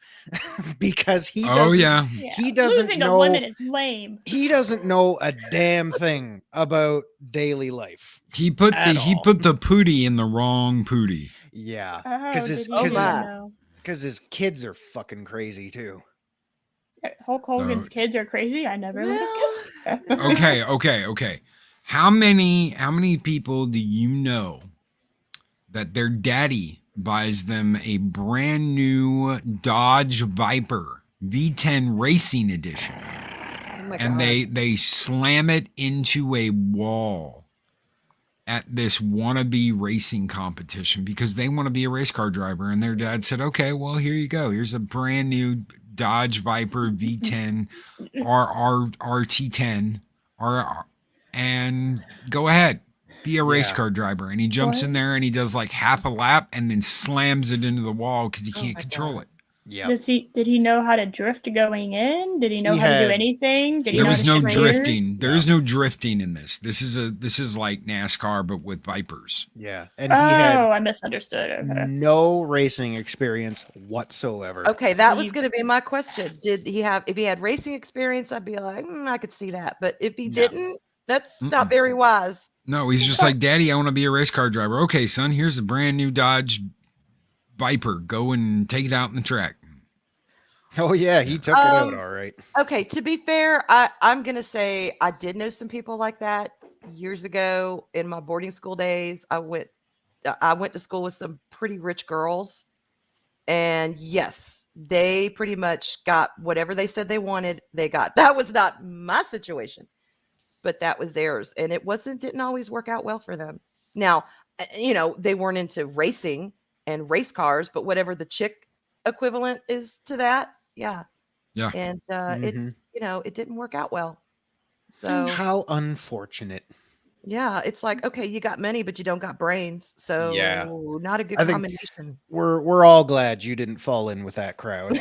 because he doesn't he doesn't losing know a woman is lame. He doesn't know a damn thing about daily life. He put the pootie in the wrong pootie. Yeah. Because his kids are fucking crazy too. Hulk Hogan's kids are crazy. I never Okay. How many people do you know that their daddy buys them a brand new Dodge Viper V10 Racing Edition, and they slam it into a wall at this wannabe racing competition because they want to be a race car driver, and their dad said, "Okay, well here you go. Here's a brand new Dodge Viper V10 RT10 and go ahead, be a race car driver." And he jumps in there and he does like half a lap and then slams it into the wall because he can't control it. Yeah. Did he know how to drift going in? Did he know how to do anything? Did he There know was how to no steer? drifting. There is no drifting in this. This is like NASCAR, but with Vipers. Yeah. And he had I misunderstood. Okay. no racing experience whatsoever. Okay, that was going to be my question. Did he have? If he had racing experience, I'd be like, I could see that. But if he didn't, that's not very wise. No, he's just like, Daddy, I want to be a race car driver. Okay, son, here's a brand new Dodge Viper. Go and take it out in the track. Oh yeah, he took it out all right. Okay, to be fair, I'm gonna say I did know some people like that years ago in my boarding school days. I went to school with some pretty rich girls, and yes, they pretty much got whatever they said they wanted. They got. That was not my situation, but that was theirs, and didn't always work out well for them. Now, they weren't into racing and race cars, but whatever the chick equivalent is to that. Yeah. And it's, it didn't work out well. So how unfortunate. Yeah. It's like, okay, you got money, but you don't got brains. So not a good combination. We're all glad you didn't fall in with that crowd.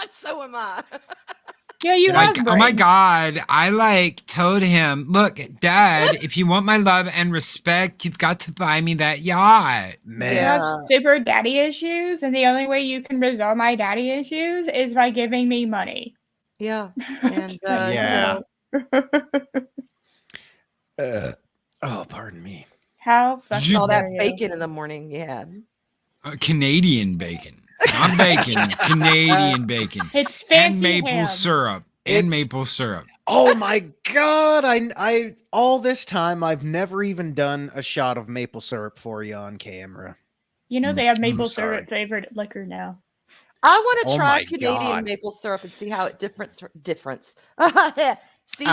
So am I. Yeah, you have oh my God. I told him, look, Dad, if you want my love and respect, you've got to buy me that yacht. Man. You have super daddy issues, and the only way you can resolve my daddy issues is by giving me money. Yeah. And oh, pardon me. How fucking all that bacon in the morning you had. Canadian bacon. Not bacon, Canadian bacon. It's fancy and maple ham. syrup. And maple syrup. Oh my God. I all this time I've never even done a shot of maple syrup for you on camera. You know they have maple syrup flavored liquor now. I want to try Canadian maple syrup and see how it difference. See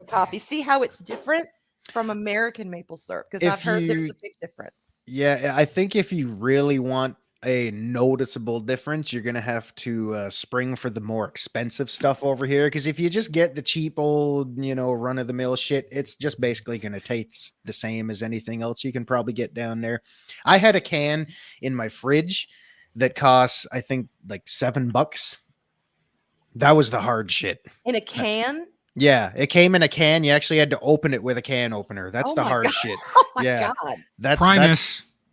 coffee. See how it's different from American maple syrup, because I've heard there's a big difference. Yeah, I think if you really want a noticeable difference, you're gonna have to spring for the more expensive stuff over here, because if you just get the cheap old run-of-the-mill shit, it's just basically gonna taste the same as anything else you can probably get down there. I had a can in my fridge that costs I think like $7. That was the hard shit. In a can? Yeah, it came in a can. You actually had to open it with a can opener. That's the hard shit. Oh my God.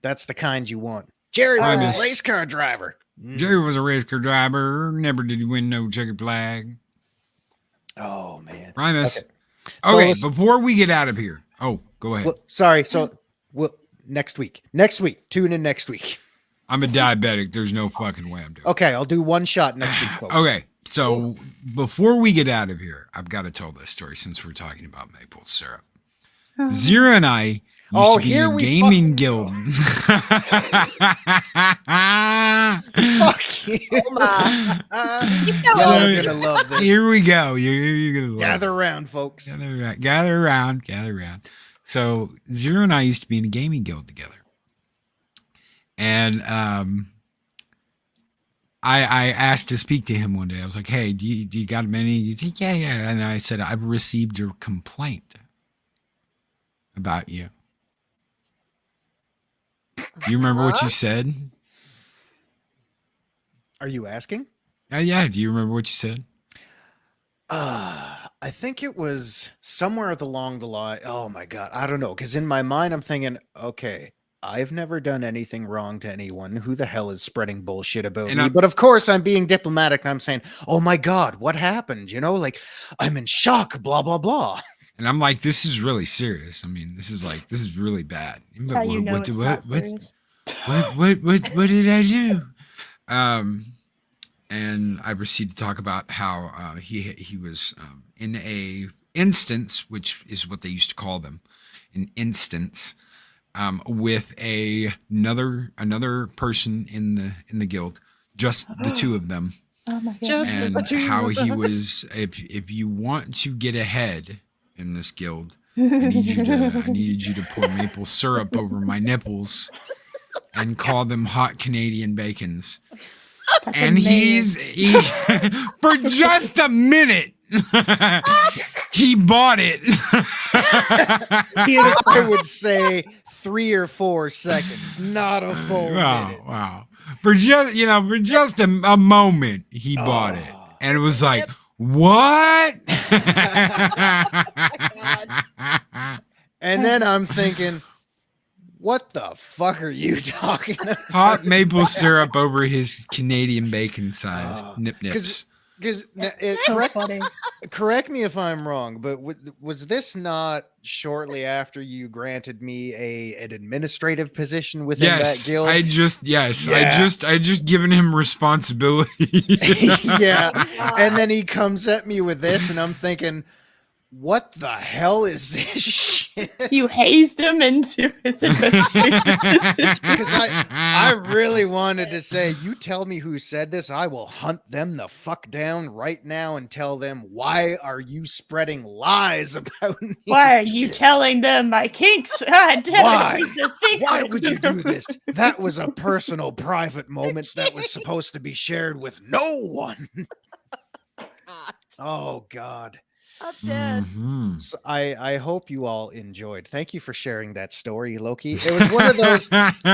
That's the kind you want. Jerry was a race car driver. Jerry was a race car driver. Never did he win no checkered flag. Oh, man. Primus. Okay, before we get out of here. Oh, go ahead. Well, sorry. So, next week. Tune in next week. I'm a diabetic. There's no fucking way I'm doing it. Okay, I'll do one shot next week, folks. Okay, so before we get out of here, I've got to tell this story since we're talking about maple syrup. Zero and I used to be in a gaming guild. Fuck you. Oh my. Y'all gonna love this. Here we go. You're gonna love Gather around, folks. Gather around. So Zero and I used to be in a gaming guild together. And I asked to speak to him one day. I was like, hey, do you got many? He's like, yeah. And I said, I've received a complaint about you. Do you remember what you said? Are you asking? Yeah. Do you remember what you said? I think it was somewhere along the line. Oh my God. I don't know. Because in my mind, I'm thinking, okay, I've never done anything wrong to anyone. Who the hell is spreading bullshit about me? But of course, I'm being diplomatic. I'm saying, oh my God, what happened? I'm in shock, blah, blah, blah. And I'm like, this is really serious. I mean, this is really bad. That's how you know it's not serious. What did I do? And I proceeded to talk about how he was in a instance, which is what they used to call them, an instance, with another person in the guild, just the two of them. Oh my God. Just and the two how of he us. was. If you want to get ahead in this guild, I needed you to pour maple syrup over my nipples and call them hot Canadian bacons. And he for just a minute he bought it. I would say 3 or 4 seconds, not a full minute. Wow. For just a moment, he bought it, and it was like, what? And then I'm thinking, what the fuck are you talking about? Hot maple syrup over his Canadian bacon size nip-nips. Because funny. correct me if I'm wrong, but was this not shortly after you granted me an administrative position within that guild? I just given him responsibility. Yeah. And then he comes at me with this, and I'm thinking, what the hell is this shit? You hazed him into his investigation. Because I really wanted to say, you tell me who said this, I will hunt them the fuck down right now and tell them, why are you spreading lies about me? Why are you telling them my kinks? God damn Why? it, Why would you do this? That was a personal, private moment that was supposed to be shared with no one. Oh, God. I'm dead. Mhm. So I hope you all enjoyed. Thank you for sharing that story, Loki. It was one of those.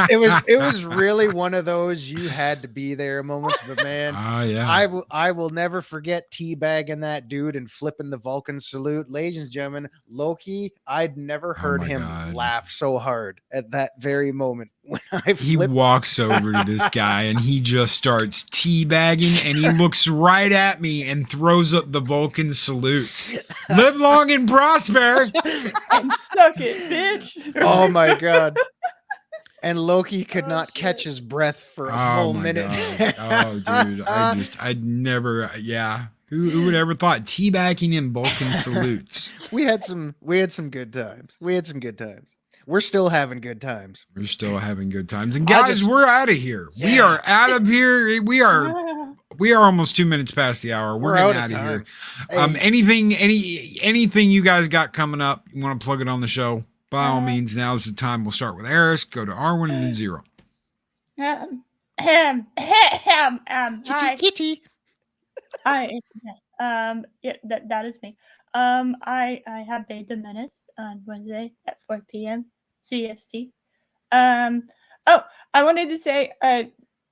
It was really one of those you had to be there moments. But man, yeah. I will never forget teabagging that dude and flipping the Vulcan salute, ladies and gentlemen. Loki, I'd never heard my him God. laugh so hard at that very moment when He walks over to this guy and he just starts teabagging, and he looks right at me and throws up the Vulcan salute. Live long and prosper. And suck it, bitch. Oh my God. And Loki could not catch his breath for a full my minute. God. Oh, dude. I'd never, Who would ever thought teabagging and Vulcan salutes? We had some good times. We're still having good times. We're still having good times. And guys, we're out of here. Yeah. We are out of here. We are almost 2 minutes past the hour. We're getting out of here. Hey. Anything you guys got coming up, you want to plug it on the show? By all means, now's the time. We'll start with Eris, go to Arwyn, and then Zero. Hi. Kitty. Hi. Yes. That is me. I have Beta Menace on Wednesday at 4 p.m. CST. I wanted to say,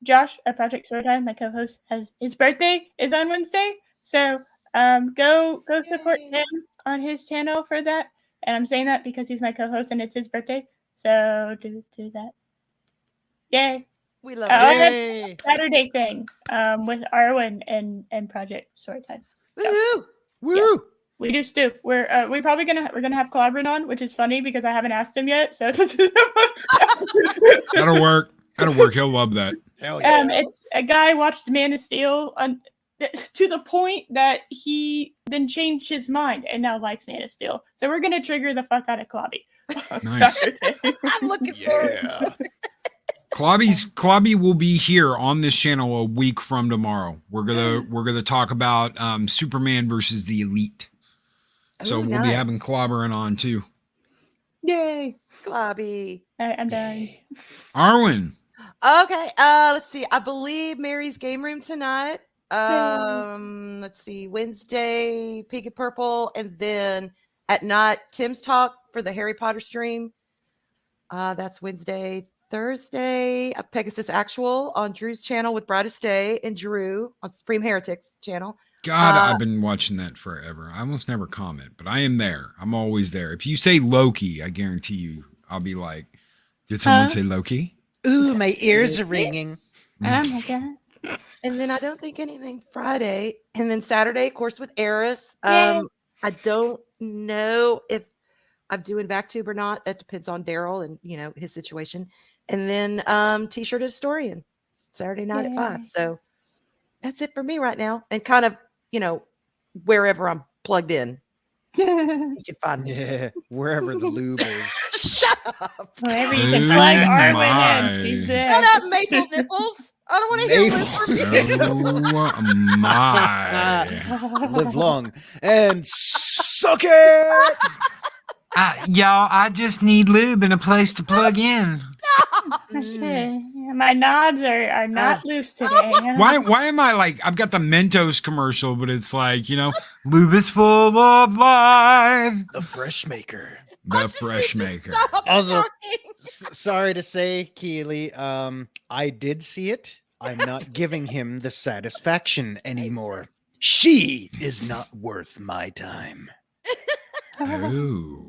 Josh at Project Swordtime, my co-host, his birthday is on Wednesday, so go support him on his channel for that. And I'm saying that because he's my co-host and it's his birthday, so do that. Yay! We love it. Saturday thing with Arwyn and Project Swordtime. Woo! Woo! Yeah. We do Stu. We're probably gonna have Clobbering on, which is funny because I haven't asked him yet. So That'll work. He'll love that. Hell yeah. It's a guy watched Man of Steel to the point that he then changed his mind and now likes Man of Steel. So we're gonna trigger the fuck out of Clobby. Nice. I'm looking forward to it. Clobby will be here on this channel a week from tomorrow. We're gonna talk about Superman versus the Elite. So we'll be having Clobbering on too. Yay, Clobby. I'm done. Arwyn. Okay. Let's see. I believe Mary's Game Room tonight. Let's see. Wednesday, Pink and Purple, and then at night, Tim's Talk for the Harry Potter stream. That's Wednesday. Thursday, a Pegasus Actual on Drew's channel with Brightest Day and Drew on Supreme Heretics channel. God, I've been watching that forever. I almost never comment, but I am there. I'm always there. If you say Loki, I guarantee you, I'll be like, did someone say Loki? Ooh, my ears are ringing. Oh my God. And then I don't think anything Friday. And then Saturday, of course, with Eris. Yay. I don't know if I'm doing Backtube or not. That depends on Daryl and, his situation. And then T-shirt historian Saturday night at 5. So that's it for me right now. And kind of, wherever I'm plugged in, you can find me. Yeah, wherever the lube is. Shut up. Wherever you can plug Arwyn in, she's there. Shut up, Maple Nipples. I don't want to hear lube from you. Oh my. Live long and suck it. Y'all, I just need lube and a place to plug in. My nods are not loose today. Why am I like, I've got the Mentos commercial, but it's like, lube is full of life. The Fresh Maker. the fresh maker. Also, sorry to say, Keely, I did see it. I'm not giving him the satisfaction anymore. She is not worth my time. Ooh.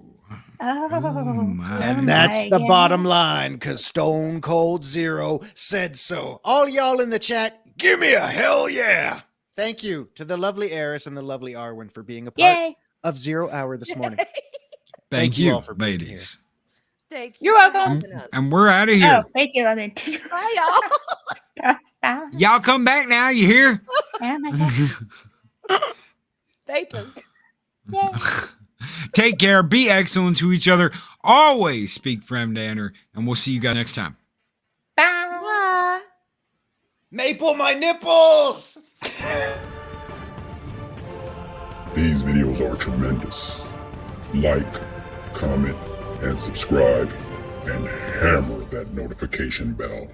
And that's the bottom line, because Stone Cold Zero said so. All y'all in the chat, give me a hell yeah. Thank you to the lovely Eris and the lovely Arwyn for being a part of 0 Hour this morning. Thank you all for being ladies. Thank you. You're welcome. And we're out of here. Oh, thank you. I mean, Bye, y'all. Y'all come back now, you hear? Oh my God. Vapors. Yay. Take care. Be excellent to each other. Always speak from Danner. And we'll see you guys next time. Bye. Bye. Maple my nipples! These videos are tremendous. Like, comment, and subscribe, and hammer that notification bell.